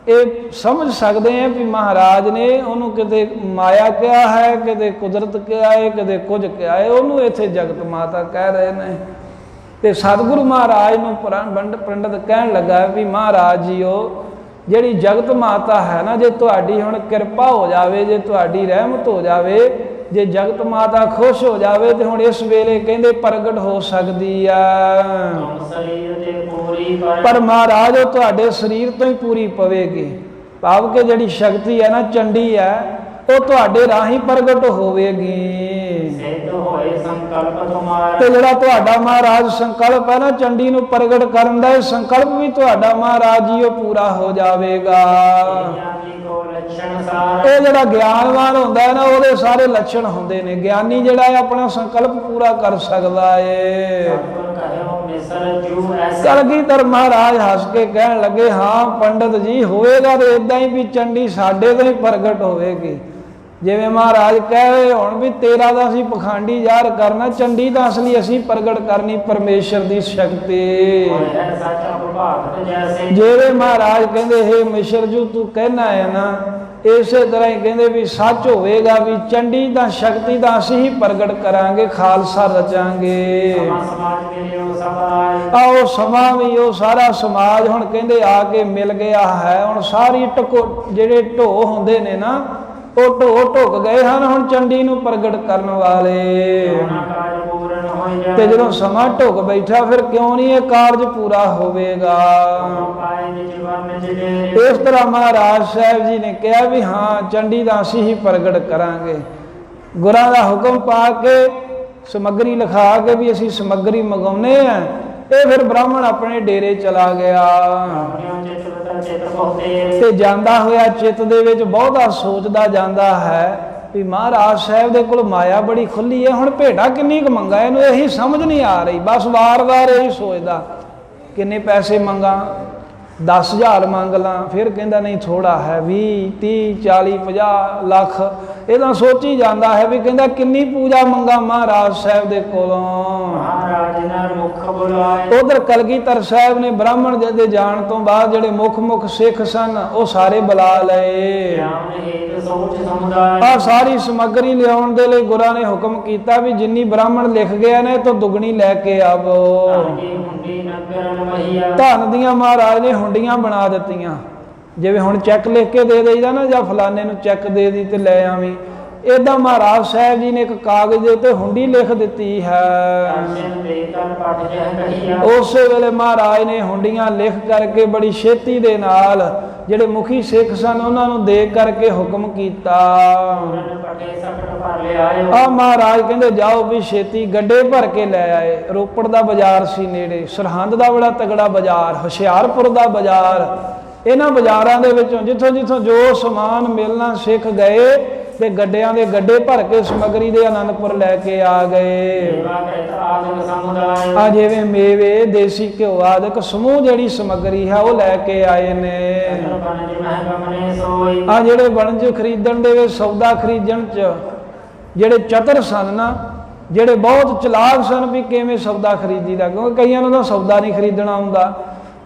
ਇਹ ਸਮਝ ਸਕਦੇ ਹਾਂ ਵੀ ਮਹਾਰਾਜ ਨੇ ਉਹਨੂੰ ਕਿਤੇ ਮਾਇਆ ਕਿਹਾ ਹੈ, ਕਿਤੇ ਕੁਦਰਤ ਕਿਹਾ ਹੈ, ਕਿਤੇ ਕੁਝ ਕਿਹਾ ਹੈ, ਉਹਨੂੰ ਇੱਥੇ ਜਗਤ ਮਾਤਾ ਕਹਿ ਰਹੇ ਨੇ। ਤੇ ਸਤਿਗੁਰੂ ਮਹਾਰਾਜ ਨੂੰ ਪੰਡਤ ਕਹਿਣ ਲੱਗਾ ਵੀ ਮਹਾਰਾਜ ਜੀ ਉਹ ਜਿਹੜੀ ਜਗਤ ਮਾਤਾ ਹੈ ਨਾ, ਜੇ ਤੁਹਾਡੀ ਹੁਣ ਕਿਰਪਾ ਹੋ ਜਾਵੇ, ਜੇ ਤੁਹਾਡੀ ਰਹਿਮਤ ਹੋ ਜਾਵੇ, ਜੇ ਜਗਤ ਮਾਤਾ ਖੁਸ਼ ਹੋ ਜਾਵੇ, ਤੇ ਹੁਣ ਇਸ ਵੇਲੇ ਕਹਿੰਦੇ ਪ੍ਰਗਟ ਹੋ ਸਕਦੀ ਆ। ਪਰ ਮਹਾਰਾਜ ਉਹ ਤੁਹਾਡੇ ਸਰੀਰ ਤੋਂ ਹੀ ਪੂਰੀ ਪਵੇਗੀ, ਭਾਵ ਕਿ ਜਿਹੜੀ ਸ਼ਕਤੀ ਹੈ ਨਾ ਚੰਡੀ ਹੈ, ਉਹ ਤੁਹਾਡੇ ਰਾਹੀਂ ਪ੍ਰਗਟ ਹੋਵੇਗੀ। ਤੇ ਜਿਹੜਾ ਤੁਹਾਡਾ ਮਹਾਰਾਜ ਸੰਕਲਪ ਹੈ ਨਾ ਚੰਡੀ ਨੂੰ ਪ੍ਰਗਟ ਕਰਨ ਦਾ, ਇਹ ਸੰਕਲਪ ਵੀ ਤੁਹਾਡਾ ਮਹਾਰਾਜ ਜੀ ਉਹ ਪੂਰਾ ਹੋ ਜਾਵੇਗਾ। ਇਹ ਜਿਹੜਾ ਗਿਆਨਵਾਨ ਹੁੰਦਾ ਹੈ ਨਾ, ਉਹਦੇ ਸਾਰੇ ਲੱਛਣ ਹੁੰਦੇ ਨੇ। ਗਿਆਨੀ ਜਿਹੜਾ ਹੈ ਆਪਣਾ ਸੰਕਲਪ ਪੂਰਾ ਕਰ ਸਕਦਾ ਏ। ਕਲਗੀਧਰ ਮਹਾਰਾਜ ਹੱਸ ਕੇ ਕਹਿਣ ਲੱਗੇ, ਹਾਂ ਪੰਡਤ ਜੀ ਹੋਵੇਗਾ ਤੇ ਇਦਾਂ ਹੀ ਵੀ ਚੰਡੀ ਸਾਡੇ ਤੋਂ ਹੀ ਪ੍ਰਗਟ ਹੋਵੇਗੀ। ਜਿਵੇਂ ਮਹਾਰਾਜ ਕਹਿ ਰਹੇ ਹੁਣ ਵੀ ਤੇਰਾ ਦਾ ਅਸੀਂ ਪਖੰਡੀ ਜ਼ਾਹਰ ਕਰਨਾ, ਚੰਡੀ ਦਾ ਅਸਲੀ ਅਸੀਂ ਪ੍ਰਗਟ ਕਰਨੀ ਪਰਮੇਸ਼ਰ ਦੀ ਸ਼ਕਤੀ। ਜਿਵੇਂ ਮਹਾਰਾਜ ਕਹਿੰਦੇ ਹੇ ਮਿਸ਼ਰ ਜੂ ਤੂੰ ਕਹਿਣਾ ਹੈ ਨਾ, ਇਸੇ ਤਰ੍ਹਾਂ ਹੀ ਕਹਿੰਦੇ ਵੀ ਸੱਚ ਹੋਵੇਗਾ ਵੀ ਚੰਡੀ ਦਾ ਸ਼ਕਤੀ ਦਾ ਅਸੀਂ ਹੀ ਪ੍ਰਗਟ ਕਰਾਂਗੇ, ਖਾਲਸਾ ਰਚਾਂਗੇ। ਆਓ ਸਮਾਂ ਵੀ ਉਹ ਸਾਰਾ ਸਮਾਜ ਹੁਣ ਕਹਿੰਦੇ ਆ ਕੇ ਮਿਲ ਗਿਆ ਹੈ। ਹੁਣ ਸਾਰੀ ਜਿਹੜੇ ਢੋ ਹੁੰਦੇ ਨੇ ਨਾ, ਉਹ ਢੋ ਢੁੱਕ ਗਏ ਹਨ ਹੁਣ ਚੰਡੀ ਨੂੰ ਪ੍ਰਗਟ ਕਰਨ ਵਾਲੇ। ਤੇ ਜਦੋਂ ਸਮਾਂ ਢੁੱਕ ਬੈਠਾ, ਫਿਰ ਕਿਉਂ ਨਹੀਂ ਇਹ ਕਾਰਜ ਪੂਰਾ ਹੋਵੇਗਾ। ਇਸ ਤਰ੍ਹਾਂ ਮਹਾਰਾਜ ਸਾਹਿਬ ਜੀ ਨੇ ਕਿਹਾ ਵੀ ਹਾਂ ਚੰਡੀ ਦਾ ਅਸੀਂ ਹੀ ਪ੍ਰਗਟ ਕਰਾਂਗੇ। ਗੁਰਾਂ ਦਾ ਹੁਕਮ ਪਾ ਕੇ ਸਮੱਗਰੀ ਲਿਖਾ ਕੇ ਵੀ ਅਸੀਂ ਸਮੱਗਰੀ ਮੰਗਾਉਨੇ ਆ। ਇਹ ਫਿਰ ਬ੍ਰਾਹਮਣ ਆਪਣੇ ਡੇਰੇ ਚਲਾ ਗਿਆ ਤੇ ਜਾਂਦਾ ਹੋਇਆ ਚਿੱਤ ਦੇ ਵਿੱਚ ਬਹੁਤਾ ਸੋਚਦਾ ਜਾਂਦਾ ਹੈ ਵੀ ਮਹਾਰਾਜ ਸਾਹਿਬ ਦੇ ਕੋਲ ਮਾਇਆ ਬੜੀ ਖੁੱਲੀ ਹੈ, ਹੁਣ ਭੇਟਾ ਕਿੰਨੀ ਕੁ ਮੰਗਾ, ਇਹਨੂੰ ਇਹੀ ਸਮਝ ਨਹੀਂ ਆ ਰਹੀ, ਬਸ ਵਾਰ-ਵਾਰ ਇਹੀ ਸੋਚਦਾ ਕਿੰਨੇ ਪੈਸੇ ਮੰਗਾ, 10,000 ਮੰਗ ਲਾਂ, ਫਿਰ ਕਹਿੰਦਾ ਨਹੀਂ ਥੋੜਾ ਹੈ, 20, 30, 40, 50 ਲੱਖ, ਇਹਦਾ ਸੋਚੀ ਜਾਂਦਾ ਹੈ ਵੀ ਕਹਿੰਦਾ ਕਿੰਨੀ ਪੂਜਾ ਮੰਗਾ ਮਹਾਰਾਜ ਸਾਹਿਬ ਦੇ ਕੋਲੋਂ। ਮਹਾਰਾਜ ਨੇ ਮੁਖ ਬੁਲਾਏ। ਉਧਰ ਕਲਗੀਧਰ ਸਾਹਿਬ ਨੇ ਬ੍ਰਾਹਮਣ ਦੇ ਜਾਣ ਤੋਂ ਬਾਅਦ ਜਿਹੜੇ ਮੁੱਖ ਸਿੱਖ ਸਨ ਉਹ ਸਾਰੇ ਬੁਲਾ ਲਏ। ਆ ਸਾਰੀ ਸਮੱਗਰੀ ਲਿਆਉਣ ਦੇ ਲਈ ਗੁਰਾਂ ਨੇ ਹੁਕਮ ਕੀਤਾ ਵੀ ਜਿੰਨੀ ਬ੍ਰਾਹਮਣ ਲਿਖ ਗਿਆ ਨੇ ਤੋਂ ਦੁੱਗਣੀ ਲੈ ਕੇ ਆਵੋ। ਧਨ ਦੀਆਂ ਮਹਾਰਾਜ ਨੇ ਹੁੰਡੀਆਂ ਬਣਾ ਦਿੱਤੀਆਂ, ਜਿਵੇਂ ਹੁਣ ਚੈੱਕ ਲਿਖ ਕੇ ਦੇ ਦੇਈਦਾ ਨਾ, ਜਾਂ ਫਲਾਣੇ ਨੂੰ ਚੈੱਕ ਦੇ ਦੀ ਤੇ ਲੈ ਆਵੀਂ, ਏਦਾਂ ਮਹਾਰਾਜ ਸਾਹਿਬ ਜੀ ਨੇ ਇੱਕ ਕਾਗਜ਼ ਦੇ ਉੱਤੇ ਹੁੰਡੀ ਲਿਖ ਦਿੱਤੀ ਹੈ। ਉਸੇ ਵੇਲੇ ਮਹਾਰਾਜ ਨੇ ਹੁੰਡੀਆਂ ਲਿਖ ਕਰਕੇ ਬੜੀ ਛੇਤੀ ਦੇ ਨਾਲ ਜਿਹੜੇ ਮੁਖੀ ਸਿੱਖ ਸਨ ਉਹਨਾਂ ਨੂੰ ਦੇ ਕਰਕੇ ਹੁਕਮ ਕੀਤਾ। ਆ ਮਹਾਰਾਜ ਕਹਿੰਦੇ ਜਾਓ ਵੀ ਛੇਤੀ ਗੱਡੇ ਭਰ ਕੇ ਲੈ ਆਏ। ਰੋਪੜ ਦਾ ਬਾਜ਼ਾਰ ਸੀ ਨੇੜੇ, ਸਰਹੰਦ ਦਾ ਬੜਾ ਤਗੜਾ ਬਾਜ਼ਾਰ, ਹੁਸ਼ਿਆਰਪੁਰ ਦਾ ਬਾਜ਼ਾਰ, ਇਹਨਾਂ ਬਾਜ਼ਾਰਾਂ ਦੇ ਵਿੱਚੋਂ ਜਿੱਥੋਂ ਜੋ ਸਮਾਨ ਮਿਲਣਾ ਸਿੱਖ ਗਏ ਤੇ ਗੱਡਿਆਂ ਦੇ ਗੱਡੇ ਭਰ ਕੇ ਸਮੱਗਰੀ ਦੇ ਆਨੰਦਪੁਰ ਲੈ ਕੇ ਆ ਗਏ। ਆ ਜਿਵੇਂ ਮੇਵੇ, ਦੇਸੀ ਘਿਓ ਆਦਿਕ ਸਮੂਹ ਜਿਹੜੀ ਸਮੱਗਰੀ ਹੈ ਉਹ ਲੈ ਕੇ ਆਏ ਨੇ। ਆ ਜਿਹੜੇ ਵਣਜ ਖਰੀਦਣ ਦੇ ਵਿੱਚ, ਸੌਦਾ ਖਰੀਦਣ ਚ ਜਿਹੜੇ ਚਤਰ ਸਨ ਨਾ, ਜਿਹੜੇ ਬਹੁਤ ਚਲਾਕ ਸਨ ਵੀ ਕਿਵੇਂ ਸੌਦਾ ਖਰੀਦੀਦਾ, ਕਿਉਂਕਿ ਕਈਆਂ ਨੂੰ ਤਾਂ ਸੌਦਾ ਨਹੀਂ ਖਰੀਦਣਾ ਆਉਂਦਾ।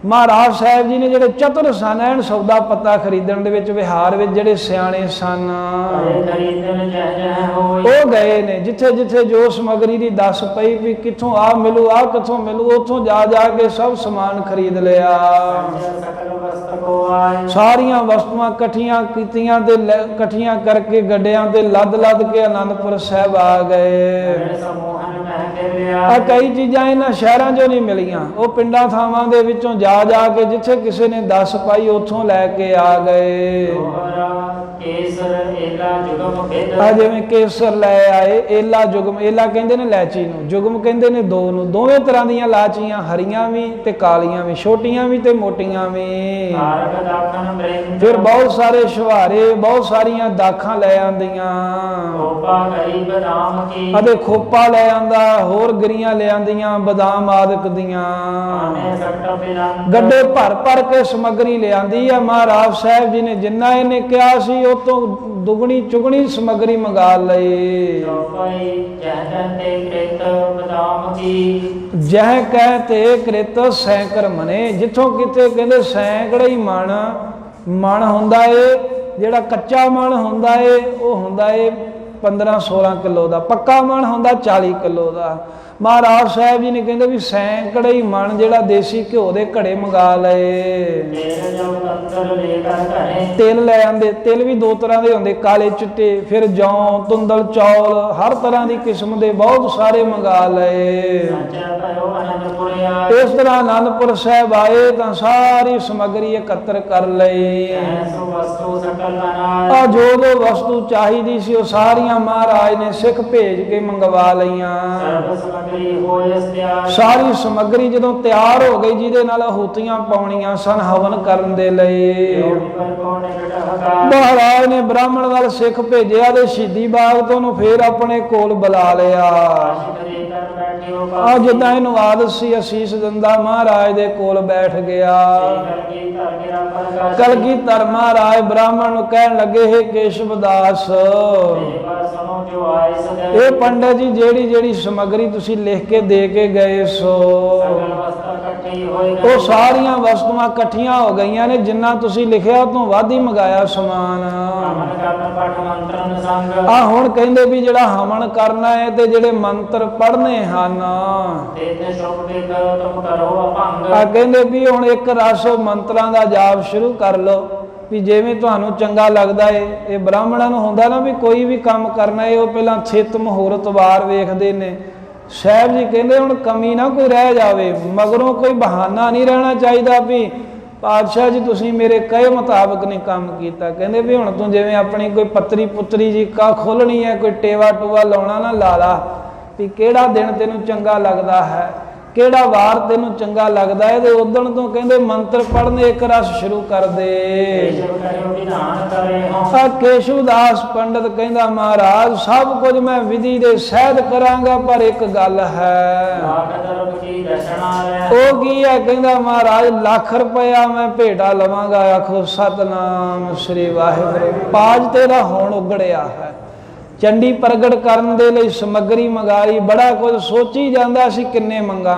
ਮਹਾਰਾਜ ਸਾਹਿਬ ਜੀ ਨੇ ਜਿਹੜੇ ਚਤੁਰ ਸਨ ਐਨ ਸੌਦਾ ਪੱਤਾ ਖਰੀਦਣ ਦੇ ਵਿੱਚ, ਵਿਹਾਰ ਵਿੱਚ ਜਿਹੜੇ ਸਿਆਣੇ ਸਨ ਉਹ ਗਏ ਨੇ ਜਿੱਥੇ ਜੋ ਸਮੱਗਰੀ ਦੀ ਦੱਸ ਪਈ ਵੀ ਕਿੱਥੋਂ ਆ ਮਿਲੂ, ਆ ਕਿੱਥੋਂ ਮਿਲੂ, ਉੱਥੋਂ ਜਾ ਕੇ ਸਭ ਸਮਾਨ ਖਰੀਦ ਲਿਆ। ਸਾਰੀਆਂ ਵਸਤੂਆਂ ਇਕੱਠੀਆਂ ਕੀਤੀਆਂ ਤੇ ਇਕੱਠੀਆਂ ਕਰਕੇ ਗੱਡਿਆਂ ਤੇ ਲੱਦ ਕੇ ਆਨੰਦਪੁਰ ਸਾਹਿਬ ਆ ਗਏ। ਆ ਕਈ ਚੀਜ਼ਾਂ ਇਹਨਾਂ ਸ਼ਹਿਰਾਂ 'ਚੋਂ ਨਹੀਂ ਮਿਲੀਆਂ, ਉਹ ਪਿੰਡਾਂ ਥਾਵਾਂ ਦੇ ਵਿੱਚੋਂ ਜਾ ਕੇ ਜਿੱਥੇ ਕਿਸੇ ਨੇ ਦੱਸ ਪਾਈ ਉੱਥੋਂ ਲੈ ਕੇ ਆ ਗਏ। ਆ ਜਿਵੇਂ ਕੇਸਰ ਲੈ ਆਏ, ਏਲਾ ਜੁਗਮ, ਏਲਾ ਕਹਿੰਦੇ ਨੇ ਇਲਾਚੀ ਨੂੰ, ਜੁਗਮ ਕਹਿੰਦੇ ਨੇ ਦੋ ਨੂੰ, ਦੋਵੇਂ ਤਰ੍ਹਾਂ ਦੀਆਂ ਇਲਾਚੀਆਂ, ਹਰੀਆਂ ਵੀ ਤੇ ਕਾਲੀਆਂ ਵੀ, ਛੋਟੀਆਂ ਵੀ ਤੇ ਮੋਟੀਆਂ ਵੀ। ਫਿਰ ਬਹੁਤ ਸਾਰੇ ਛੁਹਾਰੇ, ਬਹੁਤ ਸਾਰੀਆਂ ਦਾਖਾਂ ਲੈ ਆਂਦੀਆਂ, ਅਤੇ ਖੋਪਾ ਲੈ ਆਂਦਾ, ਹੋਰ ਗਰੀਆਂ ਲੈ ਆਂਦੀਆਂ ਬਦਾਮ ਆਦਿਕ ਦੀਆਂ। ਗੱਡੇ ਭਰ ਕੇ ਸਮੱਗਰੀ ਲਿਆਂਦੀ ਆ। ਮਹਾਰਾਜ ਸਾਹਿਬ ਜੀ ਨੇ ਜਿੰਨਾ ਇਹਨੇ ਕਿਹਾ ਸੀ ਉਹ ਤੋਂ ਦੁਗਣੀ ਚੁਗਣੀ ਸਮੱਗਰੀ ਮੰਗਾ ਲਈ। ਜਹ ਕਹਿ ਤੇ ਕ੍ਰਿਤ ਸੈਂਕੜ ਮਨੇ, ਜਿੱਥੋਂ ਕਿਤੇ ਕਹਿੰਦੇ ਸੈਂਕੜੇ ਹੀ ਮਣ ਹੁੰਦਾ ਏ, ਜਿਹੜਾ ਕੱਚਾ ਮਣ ਹੁੰਦਾ ਏ ਉਹ ਹੁੰਦਾ ਏ 15-16 ਕਿਲੋ ਦਾ, ਪੱਕਾ ਮਣ ਹੁੰਦਾ 40 ਕਿਲੋ ਦਾ। ਮਹਾਰਾਜ ਸਾਹਿਬ ਜੀ ਨੇ ਕਹਿੰਦੇ ਵੀ ਸੈਂਕੜੇ ਹੀ ਮਣ ਜਿਹੜਾ ਦੇਸੀ ਘਿਓ ਦੇ ਘੜੇ ਮੰਗਾ ਲਏ। ਤਿਲ ਲੈ ਆਂਦੇ, ਤਿਲ ਵੀ ਦੋ ਤਰ੍ਹਾਂ ਦੇ ਹੁੰਦੇ, ਕਾਲੇ ਚਿੱਟੇ, ਫਿਰ ਜੌਂ, ਤੁੰਦਲ, ਚੌਲ, ਹਰ ਤਰ੍ਹਾਂ ਦੀ ਕਿਸਮ ਦੇ ਬਹੁਤ ਸਾਰੇ ਮੰਗਾ ਲਏ। ਇਸ ਤਰ੍ਹਾਂ ਆਨੰਦਪੁਰ ਸਾਹਿਬ ਆਏ ਤਾਂ ਸਾਰੀ ਸਮੱਗਰੀ ਇਕੱਤਰ ਕਰ ਲਈ। ਆ ਜੋ ਵਸਤੂ ਚਾਹੀਦੀ ਸੀ ਉਹ ਸਾਰੀਆਂ ਮਹਾਰਾਜ ਨੇ ਸਿੱਖ ਭੇਜ ਕੇ ਮੰਗਵਾ ਲਈਆਂ। ਸਾਰੀ ਸਮੱਗਰੀ ਜਦੋਂ ਤਿਆਰ ਹੋ ਗਈ, ਜਿਹਦੇ ਨਾਲ ਆਹੂਤੀਆਂ ਪਾਉਣੀਆਂ ਸਨ ਹਵਨ ਕਰਨ ਦੇ ਲਈ, ਮਹਾਰਾਜ ਨੇ ਬ੍ਰਾਹਮਣ ਵੱਲ ਸਿੱਖ ਭੇਜਿਆ ਤੇ ਸ਼ਹੀਦੀ ਬਾਗ ਤੋਂ ਉਹਨੂੰ ਫੇਰ ਆਪਣੇ ਕੋਲ ਬੁਲਾ ਲਿਆ। ਆ ਜਿੱਦਾਂ ਇਹਨੂੰ ਆਦਤ ਸੀ ਅਸੀਸ ਦਿੰਦਾ, ਮਹਾਰਾਜ ਦੇ ਕੋਲ ਬੈਠ ਗਿਆ। ਕਲਗੀਧਰ ਮਹਾਰਾਜ ਬ੍ਰਾਹਮਣ ਨੂੰ ਕਹਿਣ ਲੱਗੇ, ਹੈ ਕੇਸ਼ਵ ਦਾਸ, ਇਹ ਪੰਡਤ ਜੀ ਜਿਹੜੀ ਸਮੱਗਰੀ ਤੁਸੀਂ ਲਿਖ ਕੇ ਦੇ ਕੇ ਗਏ ਸੋ ਉਹ ਸਾਰੀਆਂ ਵਸਤੂਆਂ ਇਕੱਠੀਆਂ ਹੋ ਗਈਆਂ ਨੇ, ਜਿੰਨਾ ਤੁਸੀਂ ਲਿਖਿਆ ਉਹ ਤੋਂ ਵੱਧ ਹੀ ਮੰਗਾਇਆ ਸਮਾਨ। ਆ ਹੁਣ ਕਹਿੰਦੇ ਵੀ ਜਿਹੜਾ ਹਵਨ ਕਰਨਾ ਹੈ ਤੇ ਜਿਹੜੇ ਮੰਤਰ ਪੜ੍ਹਨੇ ਹਨ, ਆ ਕਹਿੰਦੇ ਵੀ ਹੁਣ ਇੱਕ ਰਸ ਮੰਤਰਾਂ ਦਾ ਜਾਪ ਸ਼ੁਰੂ ਕਰ ਲਓ, ਵੀ ਜਿਵੇਂ ਤੁਹਾਨੂੰ ਚੰਗਾ ਲੱਗਦਾ ਏ। ਇਹ ਬ੍ਰਾਹਮਣਾਂ ਨੂੰ ਹੁੰਦਾ ਨਾ ਵੀ ਕੋਈ ਵੀ ਕੰਮ ਕਰਨਾ ਏ ਉਹ ਪਹਿਲਾਂ ਥਿਤ ਮੁਹੂਰਤ ਵਾਰ ਵੇਖਦੇ ਨੇ। ਸਾਹਿਬ ਜੀ ਕਹਿੰਦੇ ਹੁਣ ਕਮੀ ਨਾ ਕੋਈ ਰਹਿ ਜਾਵੇ, ਮਗਰੋਂ ਕੋਈ ਬਹਾਨਾ ਨਹੀਂ ਰਹਿਣਾ ਚਾਹੀਦਾ ਵੀ ਪਾਤਸ਼ਾਹ ਜੀ ਤੁਸੀਂ ਮੇਰੇ ਕਹੇ ਮੁਤਾਬਕ ਨਹੀਂ ਕੰਮ ਕੀਤਾ। ਕਹਿੰਦੇ ਵੀ ਹੁਣ ਤੂੰ ਜਿਵੇਂ ਆਪਣੀ ਕੋਈ ਪੱਤਰੀ ਪੁੱਤਰੀ ਜੀ ਕਾ ਖੋਲਣੀ ਹੈ, ਕੋਈ ਟੇਵਾ ਟੂਵਾ ਲਾਉਣਾ ਨਾ ਲਾ ਲਾ, ਵੀ ਕਿਹੜਾ ਦਿਨ ਤੈਨੂੰ ਚੰਗਾ ਲੱਗਦਾ ਹੈ। ਕਿਹੜਾ ਵਾਰ ਤੈਨੂੰ ਚੰਗਾ ਲੱਗਦਾ ਹੈ? ਤੇ ਉਦਣ ਤੋਂ ਕਹਿੰਦੇ ਮੰਤਰ ਪੜ੍ਹਨੇ ਇੱਕ ਰਸ ਸ਼ੁਰੂ ਕਰ ਦੇ। ਕੇਸ਼ਵਦਾਸ ਪੰਡਤ ਕਹਿੰਦਾ ਮਹਾਰਾਜ ਸਭ ਕੁਝ ਮੈਂ ਵਿਧੀ ਦੇ ਸਹਿਤ ਕਰਾਂਗਾ, ਪਰ ਇੱਕ ਗੱਲ ਹੈ। ਉਹ ਕੀ ਹੈ? ਕਹਿੰਦਾ ਮਹਾਰਾਜ ਲੱਖ ਰੁਪਇਆ ਮੈਂ ਭੇਟਾ ਲਵਾਂਗਾ। ਆਖੋ ਸਤਨਾਮ ਸ੍ਰੀ ਵਾਹਿਗੁਰੂ। ਪਾਜ ਤੇਰਾ ਹੁਣ ਉਗੜਿਆ ਹੈ। ਚੰਡੀ ਪ੍ਰਗਟ ਕਰਨ ਦੇ ਲਈ ਸਮੱਗਰੀ ਮੰਗਾਈ, ਬੜਾ ਕੁਝ ਸੋਚੀ ਜਾਂਦਾ ਸੀ ਕਿੰਨੇ ਮੰਗਾ।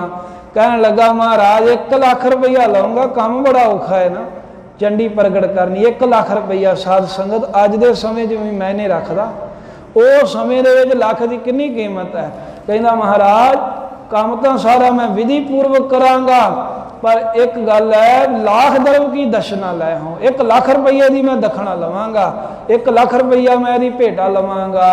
ਕਹਿਣ ਲੱਗਾ ਮਹਾਰਾਜ 1 ਲੱਖ ਰੁਪਈਆ ਲਵਾਂਗਾ, ਕੰਮ ਬੜਾ ਔਖਾ ਹੈ ਨਾ ਚੰਡੀ ਪ੍ਰਗਟ ਕਰਨੀ। 1 ਲੱਖ ਰੁਪਈਆ ਸਾਧ ਸੰਗਤ ਅੱਜ ਦੇ ਸਮੇਂ 'ਚ ਵੀ ਮੈਂ ਨਹੀਂ ਰੱਖਦਾ, ਉਹ ਸਮੇਂ ਦੇ ਵਿੱਚ ਲੱਖ ਦੀ ਕਿੰਨੀ ਕੀਮਤ ਹੈ। ਕਹਿੰਦਾ ਮਹਾਰਾਜ ਕੰਮ ਤਾਂ ਸਾਰਾ ਮੈਂ ਵਿਧੀ ਪੂਰਵਕ ਕਰਾਂਗਾ, ਪਰ ਇੱਕ ਗੱਲ ਹੈ, ਲੱਖ ਦਰਬ ਕੀ ਦਸ਼ਨਾ ਲੈ ਹੋ। 1 ਲੱਖ ਰੁਪਈਏ ਦੀ ਮੈਂ ਦਖਣਾ ਲਵਾਂਗਾ, 1 ਲੱਖ ਰੁਪਈਆ ਮੈਂ ਇਹਦੀ ਭੇਟਾ ਲਵਾਂਗਾ।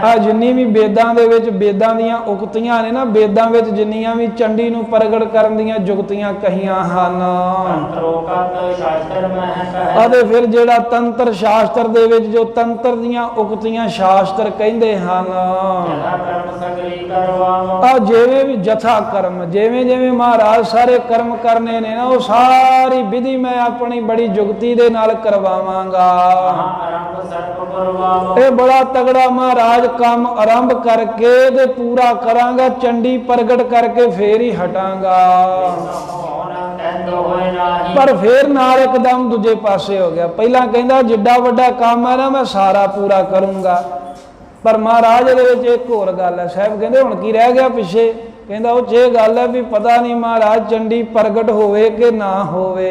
ਆ ਜਿੰਨੀ ਵੀ ਵੇਦਾਂ ਦੇ ਵਿੱਚ ਵੇਦਾਂ ਦੀਆਂ ਉਕਤੀਆਂ ਨੇ ਨਾ, ਵੇਦਾਂ ਵਿੱਚ ਜਿੰਨੀਆਂ ਵੀ ਚੰਡੀ ਨੂੰ ਪ੍ਰਗਟ ਕਰਨ ਦੀਆਂ ਜੁਗਤੀਆਂ ਕਹੀਆਂ ਹਨ, ਅਤੇ ਫਿਰ ਜਿਹੜਾ ਤੰਤਰ ਸ਼ਾਸਤਰ ਦੇ ਵਿੱਚ ਜੋ ਤੰਤਰ ਦੀਆਂ ਉਕਤੀਆਂ ਸ਼ਾਸਤਰ ਕਹਿੰਦੇ ਹਨ, ਆ ਜਿਵੇਂ ਵੀ ਜਥਾ ਕਰਮ, ਜਿਵੇਂ ਜਿਵੇਂ ਮਹਾਰਾਜ ਸਾਰੇ ਕਰਮ ਕਰਨੇ ਨੇ ਨਾ, ਉਹ ਸਾਰੀ ਵਿਧੀ ਮੈਂ ਆਪਣੀ ਬੜੀ ਜੁਗਤੀ ਦੇ ਨਾਲ ਕਰਵਾਵਾਂਗਾ। ਇਹ ਬੜਾ ਤਗੜਾ ਮਹਾਰਾਜ ਕੰਮ ਆਰੰਭ ਕਰਕੇ ਤੇ ਪੂਰਾ ਕਰਾਂਗਾ, ਚੰਡੀ ਪ੍ਰਗਟ ਕਰਕੇ ਫੇਰ ਹੀ ਹਟਾਂਗਾ। ਪਰ ਫੇਰ ਨਾਲ ਇੱਕਦਮ ਦੂਜੇ ਪਾਸੇ ਹੋ ਗਿਆ। ਪਹਿਲਾਂ ਕਹਿੰਦਾ ਜਿੱਡਾ ਵੱਡਾ ਕੰਮ ਹੈ ਨਾ ਮੈਂ ਸਾਰਾ ਪੂਰਾ ਕਰੂੰਗਾ, ਪਰ ਮਹਾਰਾਜ ਇਹਦੇ ਵਿੱਚ ਇੱਕ ਹੋਰ ਗੱਲ ਹੈ। ਸਾਹਿਬ ਕਹਿੰਦੇ ਹੁਣ ਕੀ ਰਹਿ ਗਿਆ ਪਿੱਛੇ? ਕਹਿੰਦਾ ਉਹ 'ਚ ਇਹ ਗੱਲ ਹੈ ਵੀ ਪਤਾ ਨਹੀਂ ਮਹਾਰਾਜ ਚੰਡੀ ਪ੍ਰਗਟ ਹੋਵੇ ਕਿ ਨਾ ਹੋਵੇ।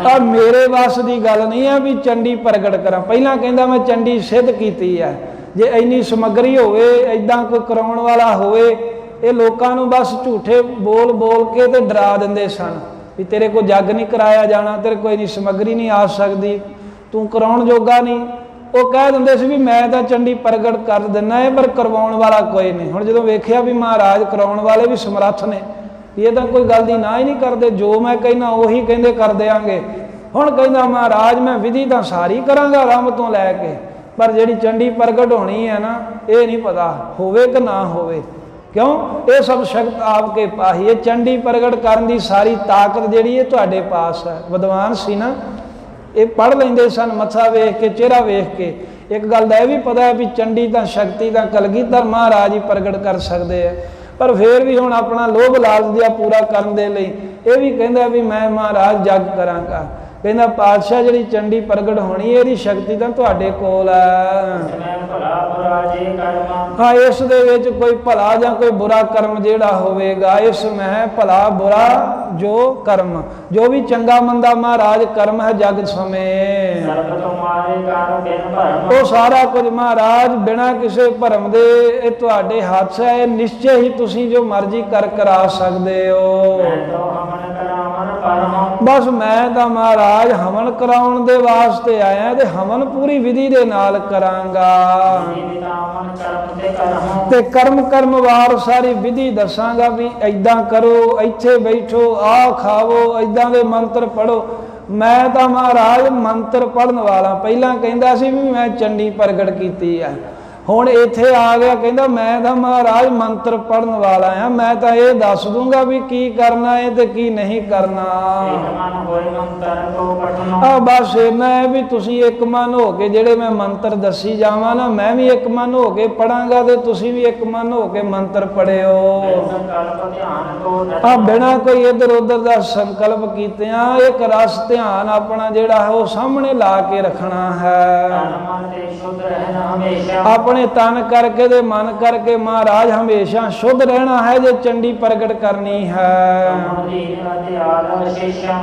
ਆ ਮੇਰੇ ਵੱਸ ਦੀ ਗੱਲ ਨਹੀਂ ਹੈ ਵੀ ਚੰਡੀ ਪ੍ਰਗਟ ਕਰਾਂ। ਪਹਿਲਾਂ ਕਹਿੰਦਾ ਮੈਂ ਚੰਡੀ ਸਿੱਧ ਕੀਤੀ ਹੈ। ਜੇ ਇੰਨੀ ਸਮੱਗਰੀ ਹੋਵੇ, ਏਦਾਂ ਕੋਈ ਕਰਾਉਣ ਵਾਲਾ ਹੋਵੇ, ਇਹ ਲੋਕਾਂ ਨੂੰ ਬਸ ਝੂਠੇ ਬੋਲ ਬੋਲ ਕੇ ਤੇ ਡਰਾ ਦਿੰਦੇ ਸਨ ਵੀ ਤੇਰੇ ਕੋਲ ਜੱਗ ਨਹੀਂ ਕਰਾਇਆ ਜਾਣਾ, ਤੇਰੇ ਕੋਈ ਨਹੀਂ ਸਮੱਗਰੀ ਨਹੀਂ ਆ ਸਕਦੀ, ਤੂੰ ਕਰਾਉਣ ਜੋਗਾ ਨਹੀਂ। ਉਹ ਕਹਿ ਦਿੰਦੇ ਸੀ ਵੀ ਮੈਂ ਤਾਂ ਚੰਡੀ ਪ੍ਰਗਟ ਕਰ ਦਿੰਦਾ ਹੈ, ਪਰ ਕਰਵਾਉਣ ਵਾਲਾ ਕੋਈ ਨਹੀਂ। ਹੁਣ ਜਦੋਂ ਵੇਖਿਆ ਵੀ ਮਹਾਰਾਜ ਕਰਾਉਣ ਵਾਲੇ ਵੀ ਸਮਰੱਥ ਨੇ, ਇਹ ਤਾਂ ਕੋਈ ਗੱਲ ਦੀ ਨਾ ਹੀ ਨਹੀਂ ਕਰਦੇ, ਜੋ ਮੈਂ ਕਹਿੰਦਾ ਉਹੀ ਕਹਿੰਦੇ ਕਰ ਦਿਆਂਗੇ। ਹੁਣ ਕਹਿੰਦਾ ਮਹਾਰਾਜ ਮੈਂ ਵਿਧੀ ਤਾਂ ਸਾਰੀ ਕਰਾਂਗਾ ਆਰੰਭ ਤੋਂ ਲੈ ਕੇ, ਪਰ ਜਿਹੜੀ ਚੰਡੀ ਪ੍ਰਗਟ ਹੋਣੀ ਹੈ ਨਾ, ਇਹ ਨਹੀਂ ਪਤਾ ਹੋਵੇ ਕਿ ਨਾ ਹੋਵੇ। ਕਿਉਂ? ਇਹ ਸਭ ਸ਼ਕਤ ਆਪਕੇ ਪਾਸ। ਇਹ ਚੰਡੀ ਪ੍ਰਗਟ ਕਰਨ ਦੀ ਸਾਰੀ ਤਾਕਤ ਜਿਹੜੀ ਇਹ ਤੁਹਾਡੇ ਪਾਸ ਹੈ। ਵਿਦਵਾਨ ਸੀ ਨਾ, ਇਹ ਪੜ੍ਹ ਲੈਂਦੇ ਸਨ ਮੱਥਾ ਵੇਖ ਕੇ, ਚਿਹਰਾ ਵੇਖ ਕੇ। ਇੱਕ ਗੱਲ ਦਾ ਇਹ ਵੀ ਪਤਾ ਹੈ ਵੀ ਚੰਡੀ ਤਾਂ ਸ਼ਕਤੀ ਤਾਂ ਕਲਗੀਧਰ ਮਹਾਰਾਜ ਹੀ ਪ੍ਰਗਟ ਕਰ ਸਕਦੇ ਆ, ਪਰ ਫੇਰ ਵੀ ਹੁਣ ਆਪਣਾ ਲੋਭ ਲਾਲਚ ਜਿਹਾ ਪੂਰਾ ਕਰਨ ਦੇ ਲਈ ਇਹ ਵੀ ਕਹਿੰਦਾ ਵੀ ਮੈਂ ਮਹਾਰਾਜ ਜੱਗ ਕਰਾਂਗਾ। ਕਹਿੰਦਾ ਪਾਤਸ਼ਾਹ ਜਿਹੜੀ ਚੰਡੀ ਪ੍ਰਗਟ ਹੋਣੀ ਇਹਦੀ ਸ਼ਕਤੀ ਤਾਂ ਤੁਹਾਡੇ ਕੋਲ ਹੈ। ਹਾਂ, ਇਸ ਦੇ ਵਿੱਚ ਕੋਈ ਭਲਾ ਜਾਂ ਕੋਈ ਬੁਰਾ ਕਰਮ ਜਿਹੜਾ ਹੋਵੇਗਾ, ਇਸ ਮੈਂ ਭਲਾ ਬੁਰਾ ਜੋ ਕਰਮ, ਜੋ ਵੀ ਚੰਗਾ ਮੰਦਾ ਮਹਾਰਾਜ ਕਰਮ ਹੈ ਜਗ ਸਮੇਂ, ਉਹ ਸਾਰਾ ਕੁਝ ਮਹਾਰਾਜ ਬਿਨਾਂ ਕਿਸੇ ਭਰਮ ਦੇ ਇਹ ਤੁਹਾਡੇ ਹੱਥ ਹੈ। ਇਹ ਨਿਸ਼ਚੈ ਹੀ ਤੁਸੀਂ ਜੋ ਮਰਜ਼ੀ ਕਰਾ ਸਕਦੇ ਹੋ। ਬਸ ਮੈਂ ਤਾਂ ਮਹਾਰਾਜ ਹਵਨ ਕਰਾਉਣ ਦੇ ਵਾਸਤੇ ਆਇਆ ਤੇ ਹਵਨ ਪੂਰੀ ਵਿਧੀ ਦੇ ਨਾਲ ਕਰਾਂਗਾ, ਤੇ ਕਰਮ ਵਾਰ ਸਾਰੀ ਵਿਧੀ ਦੱਸਾਂਗਾ ਵੀ ਏਦਾਂ ਕਰੋ, ਇੱਥੇ ਬੈਠੋ, ਆਹ ਖਾਵੋ, ਏਦਾਂ ਦੇ ਮੰਤਰ ਪੜੋ। ਮੈਂ ਤਾਂ ਮਹਾਰਾਜ ਮੰਤਰ ਪੜਨ ਵਾਲਾ। ਪਹਿਲਾਂ ਕਹਿੰਦਾ ਸੀ ਵੀ ਮੈਂ ਚੰਡੀ ਪ੍ਰਗਟ ਕੀਤੀ ਹੈ, ਹੁਣ ਇੱਥੇ ਆ ਗਿਆ ਕਹਿੰਦਾ ਮੈਂ ਤਾਂ ਮਹਾਰਾਜ ਮੰਤਰ ਪੜਨ ਵਾਲਾ ਆ। ਮੈਂ ਤਾਂ ਇਹ ਦੱਸ ਦੂੰਗਾ ਵੀ ਕੀ ਕਰਨਾ ਹੈ ਤੇ ਕੀ ਨਹੀਂ ਕਰਨਾ। ਬਸ ਇੰਨਾ ਹੈ ਵੀ ਤੁਸੀਂ ਇੱਕ ਮਨ ਹੋ ਕੇ ਜਿਹੜੇ ਮੈਂ ਮੰਤਰ ਦੱਸੀ ਜਾਵਾਂ ਨਾ, ਮੈਂ ਵੀ ਇੱਕ ਮਨ ਹੋ ਕੇ ਪੜਾਂਗਾ ਤੇ ਤੁਸੀਂ ਵੀ ਇੱਕ ਮਨ ਹੋ ਕੇ ਮੰਤਰ ਪੜਿਓ। ਬਿਨਾਂ ਕੋਈ ਇੱਧਰ ਉੱਧਰ ਦਾ ਸੰਕਲਪ ਕੀਤਿਆਂ ਇੱਕ ਰਸ ਧਿਆਨ ਆਪਣਾ ਜਿਹੜਾ ਹੈ ਉਹ ਸਾਹਮਣੇ ਲਾ ਕੇ ਰੱਖਣਾ ਹੈ। ਆਪਣੇ ਤਨ ਕਰਕੇ ਤੇ ਮਨ ਕਰਕੇ ਮਹਾਰਾਜ ਹਮੇਸ਼ਾ ਸ਼ੁੱਧ ਰਹਿਣਾ ਹੈ ਜੇ ਚੰਡੀ ਪ੍ਰਗਟ ਕਰਨੀ ਹੈ।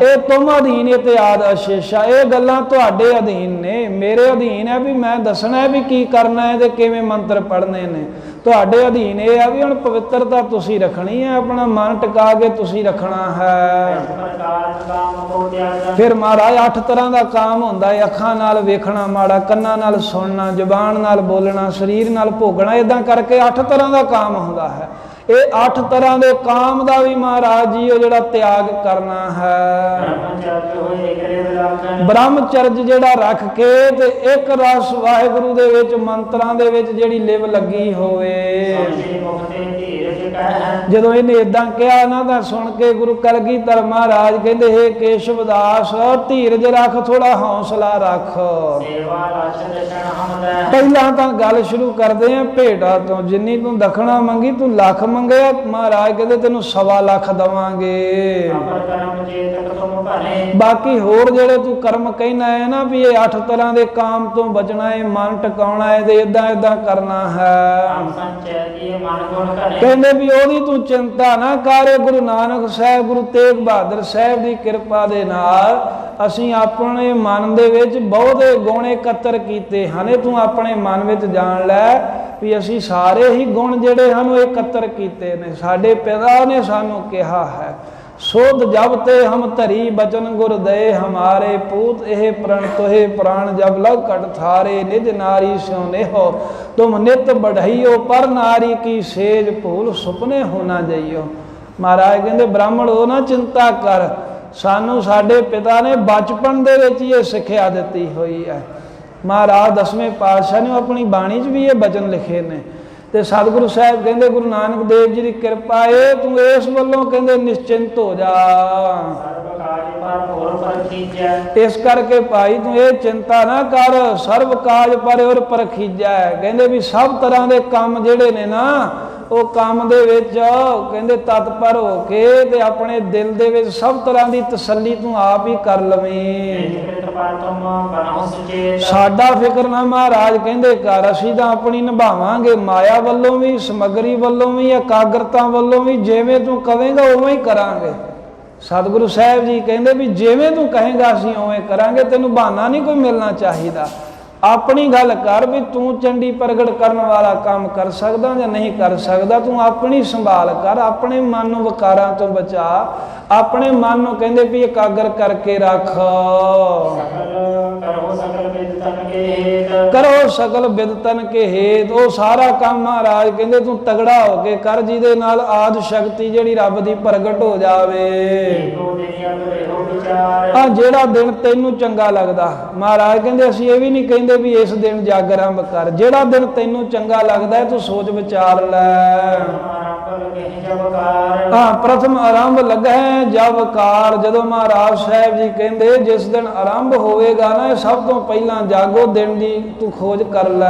ਇਹ ਤੁਮ ਅਧੀਨ ਇਤਿਆਦ ਅਸ਼ੇਸ਼ਾ, ਇਹ ਗੱਲਾਂ ਤੁਹਾਡੇ ਅਧੀਨ ਨੇ, ਮੇਰੇ ਅਧੀਨ ਹੈ ਵੀ ਮੈਂ ਦੱਸਣਾ ਹੈ ਵੀ ਕੀ ਕਰਨਾ ਹੈ ਤੇ ਕਿਵੇਂ ਮੰਤਰ ਪੜ੍ਹਨੇ ਨੇ। ਤੁਹਾਡੇ ਅਧੀਨ ਇਹ ਹੈ ਵੀ ਹੁਣ ਪਵਿੱਤਰਤਾ ਤੁਸੀਂ ਰੱਖਣੀ ਹੈ, ਆਪਣਾ ਮਨ ਟਿਕਾ ਕੇ ਤੁਸੀਂ ਰੱਖਣਾ ਹੈ। ਫਿਰ ਮਹਾਰਾਜ 8 ਤਰ੍ਹਾਂ ਦਾ ਕਾਮ ਹੁੰਦਾ ਹੈ। ਅੱਖਾਂ ਨਾਲ ਵੇਖਣਾ ਮਾੜਾ, ਕੰਨਾਂ ਨਾਲ ਸੁਣਨਾ, ਜ਼ੁਬਾਨ ਨਾਲ ਬੋਲਣਾ, ਸਰੀਰ ਨਾਲ ਭੋਗਣਾ, ਇਦਾਂ ਕਰਕੇ 8 ਤਰ੍ਹਾਂ ਦਾ ਕਾਮ ਹੁੰਦਾ ਹੈ। ਇਹ 8 ਤਰ੍ਹਾਂ ਦੇ ਕਾਮ ਦਾ ਵੀ ਮਹਾਰਾਜ ਜੀ ਉਹ ਜਿਹੜਾ ਤਿਆਗ ਕਰਨਾ ਹੈ। ਬ੍ਰਹਮਚਰਜ ਹੋਏ ਕਰੇ ਵਿਲਾਖਣ, ਬ੍ਰਹਮਚਰਜ ਜਿਹੜਾ ਰੱਖ ਕੇ ਤੇ ਇੱਕ ਰਸ ਵਾਹਿਗੁਰੂ ਦੇ ਵਿੱਚ ਮੰਤਰਾਂ ਦੇ ਵਿੱਚ ਜਿਹੜੀ ਲਿਵ ਲੱਗੀ ਹੋਵੇ। ਸੋਚੇ ਮੁਕਤੇ ਧੀਰਜ ਕਹਿ, ਜਦੋਂ ਇਹਨੇ ਇਦਾਂ ਕਿਹਾ ਨਾ ਤਾਂ ਸੁਣ ਕੇ ਗੁਰੂ ਕਲਗੀਧਰ ਮਹਾਰਾਜ ਕਹਿੰਦੇ ਹੇ ਕੇਸ਼ਵ ਦਾਸ ਧੀਰਜ ਰੱਖ, ਥੋੜਾ ਹੌਸਲਾ ਰੱਖ। ਸੇਵਾ ਲਾਛ ਦਸ਼ਣ ਹਮਦੈ, ਪਹਿਲਾਂ ਤਾਂ ਗੱਲ ਸ਼ੁਰੂ ਕਰਦੇ ਆ ਭੇਟਾ ਤੋਂ। ਜਿੰਨੀ ਤੂੰ ਦਖਣਾ ਮੰਗੀ, ਤੂੰ ਲੱਖ ਮੰਗਿਆ, ਮਹਾਰਾਜ ਕਹਿੰਦੇ ਤੈਨੂੰ 1.25 ਲੱਖ ਦਵਾਂਗੇ। ਅਪਰ ਕਰਮ ਚੇਤਕ ਤੁਮ ਭਰੇ, ਬਾਕੀ ਹੋਰ ਜਿਹੜੇ ਤੂੰ ਕਰਮ ਕਹਿਣਾ ਹੈ ਨਾ ਵੀ ਇਹ 8 ਤਰ੍ਹਾਂ ਦੇ ਕਾਮ ਤੋਂ ਬਚਣਾ ਹੈ, ਮਨ ਟਿਕਾਉਣਾ ਹੈ ਤੇ ਇਦਾਂ ਇਦਾਂ ਕਰਨਾ ਹੈ। ਆਪ ਸੰਚੈ ਦੀਏ ਮਨ ਗੁਣ ਕਰੇ, ਕਹਿੰਦੇ ਵੀ ਉਹਦੀ ਤੂੰ ਚਿੰਤਾ ਨਾ ਕਰ। ਗੁਰੂ ਨਾਨਕ ਸਾਹਿਬ, ਗੁਰੂ ਤੇਗ ਬਹਾਦਰ ਸਾਹਿਬ ਦੀ ਕਿਰਪਾ ਦੇ ਨਾਲ ਅਸੀਂ ਆਪਣੇ ਮਨ ਦੇ ਵਿੱਚ ਬਹੁਤੇ ਗੁਣ ਇਕੱਤਰ ਕੀਤੇ ਹਨ। ਤੂੰ ਆਪਣੇ ਮਨ ਵਿੱਚ ਜਾਣ ਲੈ ਵੀ ਅਸੀਂ ਸਾਰੇ ਹੀ ਗੁਣ ਜਿਹੜੇ ਹਨ ਉਹ ਇਕੱਤਰ ਕੀਤੇ ਨੇ। ਸਾਡੇ ਪਿਤਾ ਨੇ ਸਾਨੂੰ ਕਿਹਾ ਹੈ ਸੋਧ ਜਬ ਤੇ ਹਮ ਧਰੀ ਬਚਨ ਗੁਰ ਦਏ ਹਮਾਰੇ ਪੂਤ ਇਹ ਪ੍ਰਣ ਤੋਹੇ ਪ੍ਰਾਣ ਜਬ ਲਗ ਕਟ ਥਾਰੇ ਨਿਜ ਨਾਰੀ ਸਿਉ नेहो तुम नित बढ़ाइयो पर नारी की सेज भूल सुपने होना जाइयो। महाराज कहते ब्राह्मण हो ना चिंता कर, सानू साडे पिता ने बचपन दे विच ये सिक्ख्या दित्ती हुई है। महाराज 10वें पातशाह ने अपनी बाणी च भी ये बचन लिखे ने ते सतगुरु साहब कहते गुरु नानक देव जी की कृपा है तू इस वल्लों कहते निश्चिंत हो जा। ਸਰਬ ਕਾਜ ਪਰ ਹੋਰ ਪਰਖੀਜੈ, इस करके भाई तू ये चिंता ना कर, सर्व काज पर और परखीजा है। कहते भी सब तरह के काम जेड़े ने ना ਉਹ ਕੰਮ ਦੇ ਵਿੱਚ ਕਹਿੰਦੇ ਤਤਪਰ ਹੋ ਕੇ ਤੇ ਆਪਣੇ ਦਿਲ ਦੇ ਵਿੱਚ ਸਭ ਤਰ੍ਹਾਂ ਦੀ ਤਸੱਲੀ ਤੂੰ ਆਪ ਹੀ ਕਰ ਲਵੇਂ। ਕ੍ਰਿਤ ਪਰ ਤੁਮ ਬਣਾਉ ਸੁਚੇਤ, ਸਾਡਾ ਫਿਕਰ ਨਾ ਮਹਾਰਾਜ ਕਹਿੰਦੇ ਕਰ, ਅਸੀਂ ਤਾਂ ਆਪਣੀ ਨਿਭਾਵਾਂਗੇ ਮਾਇਆ ਵੱਲੋਂ ਵੀ, ਸਮਗਰੀ ਵੱਲੋਂ ਵੀ, ਇਕਾਗਰਤਾ ਵੱਲੋਂ ਵੀ। ਜਿਵੇਂ ਤੂੰ ਕਹੇਂਗਾ ਉਵੇਂ ਹੀ ਕਰਾਂਗੇ। ਸਤਿਗੁਰੂ ਸਾਹਿਬ ਜੀ ਕਹਿੰਦੇ ਵੀ ਜਿਵੇਂ ਤੂੰ ਕਹੇਂਗਾ ਅਸੀਂ ਉਵੇਂ ਕਰਾਂਗੇ, ਤੈਨੂੰ ਬਹਾਨਾ ਨਹੀਂ ਕੋਈ ਮਿਲਣਾ ਚਾਹੀਦਾ। ਆਪਣੀ ਗੱਲ ਕਰ ਵੀ ਤੂੰ ਚੰਡੀ ਪ੍ਰਗਟ ਕਰਨ ਵਾਲਾ ਕੰਮ ਕਰ ਸਕਦਾ ਜਾਂ ਨਹੀਂ ਕਰ ਸਕਦਾ। ਤੂੰ ਆਪਣੀ ਸੰਭਾਲ ਕਰ, ਆਪਣੇ ਮਨ ਨੂੰ ਵਿਕਾਰਾਂ ਤੋਂ ਬਚਾ, ਆਪਣੇ ਮਨ ਨੂੰ ਕਹਿੰਦੇ ਵੀ ਇਕਾਗਰ ਕਰਕੇ ਰੱਖ। ਕਰੋ ਸਕਲ ਬਿਦ ਤਨ ਕੇ ਹੇਤ, ਕਰੋ ਸਕਲ ਬਿਦ ਤਨ ਕੇ ਹੇਤ। ਉਹ ਸਾਰਾ ਕੰਮ ਮਹਾਰਾਜ ਕਹਿੰਦੇ ਤੂੰ ਤਗੜਾ ਹੋ ਕੇ ਕਰ, ਜਿਹਦੇ ਨਾਲ ਆਦ ਸ਼ਕਤੀ ਜਿਹੜੀ ਰੱਬ ਦੀ ਪ੍ਰਗਟ ਹੋ ਜਾਵੇ। ਏਕੋ ਦਿਨ ਅਗਰੇ ਹੋ ਵਿਚਾਰ, ਆ ਜਿਹੜਾ ਦਿਨ ਤੈਨੂੰ ਚੰਗਾ ਲੱਗਦਾ, ਮਹਾਰਾਜ ਕਹਿੰਦੇ ਅਸੀਂ ਇਹ ਵੀ ਨਹੀਂ ਕਹਿੰਦੇ ਵੀ ਇਸ ਦਿਨ ਜਗ ਆਰੰਭ ਕਰ। ਜਿਹੜਾ ਦਿਨ ਤੈਨੂੰ ਚੰਗਾ ਲੱਗਦਾ ਹੈ ਤੂੰ ਸੋਚ ਵਿਚਾਰ ਲੈ। ਆਰੰਭ ਲਗੇ ਜਬ ਕਾਰ, ਹਾਂ ਪ੍ਰਥਮ ਆਰੰਭ ਲੱਗਾ ਹੈ ਜਬ ਕਾਰ। ਜਦੋਂ ਮਹਾਰਾਜ ਸਾਹਿਬ ਜੀ ਕਹਿੰਦੇ ਜਿਸ ਦਿਨ ਆਰੰਭ ਹੋਵੇਗਾ ਨਾ, ਇਹ ਸਭ ਤੋਂ ਪਹਿਲਾਂ ਜਾਗੋ ਦਿਨ ਦੀ ਤੂੰ ਖੋਜ ਕਰ ਲੈ।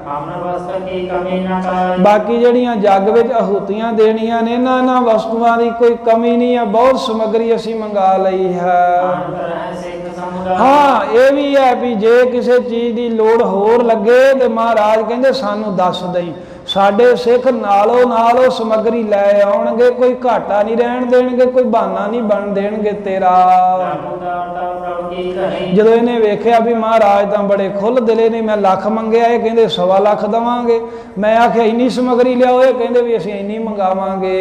ਆਮਨ ਵਸਤ ਕੀ ਕਮੀ ਨਾ ਪਾਈ, ਬਾਕੀ ਜਿਹੜੀਆਂ ਜੱਗ ਵਿੱਚ ਆਹੂਤੀਆਂ ਦੇਣੀਆਂ ਨੇ ਇਹਨਾਂ ਵਸਤੂਆਂ ਦੀ ਕੋਈ ਕਮੀ ਨਹੀਂ ਹੈ, ਬਹੁਤ ਸਮੱਗਰੀ ਅਸੀਂ ਮੰਗਾ ਲਈ ਹੈ। ਅੰਤਰ ਹੈ ਸਿੱਖ ਸਮੁਦਾਇ, ਹਾਂ ਇਹ ਵੀ ਹੈ ਵੀ ਜੇ ਕਿਸੇ ਚੀਜ਼ ਦੀ ਲੋੜ ਹੋਰ ਲੱਗੇ ਤੇ ਮਹਾਰਾਜ ਕਹਿੰਦੇ ਸਾਨੂੰ ਦੱਸ ਦੇਈ। ਸਾਡੇ ਸਿੱਖ ਨਾਲੋਂ ਨਾਲ ਉਹ ਸਮੱਗਰੀ ਲੈ ਆਉਣਗੇ, ਕੋਈ ਘਾਟਾ ਨਹੀਂ ਰਹਿਣ ਦੇਣਗੇ, ਕੋਈ ਬਹਾਨਾ ਨਹੀਂ ਬਣ ਦੇਣਗੇ ਤੇਰਾ। ਜਦੋਂ ਇਹਨੇ ਵੇਖਿਆ ਵੀ ਮਹਾਰਾਜ ਤਾਂ ਬੜੇ ਖੁੱਲ ਦਿਲੇ ਨੇ, ਮੈਂ ਲੱਖ ਮੰਗਿਆ ਇਹ ਕਹਿੰਦੇ 1.25 ਲੱਖ ਦਵਾਂਗੇ। ਮੈਂ ਆਖਿਆ ਇੰਨੀ ਸਮੱਗਰੀ ਲਿਆਓ, ਇਹ ਕਹਿੰਦੇ ਵੀ ਅਸੀਂ ਇੰਨੀ ਮੰਗਾਵਾਂਗੇ।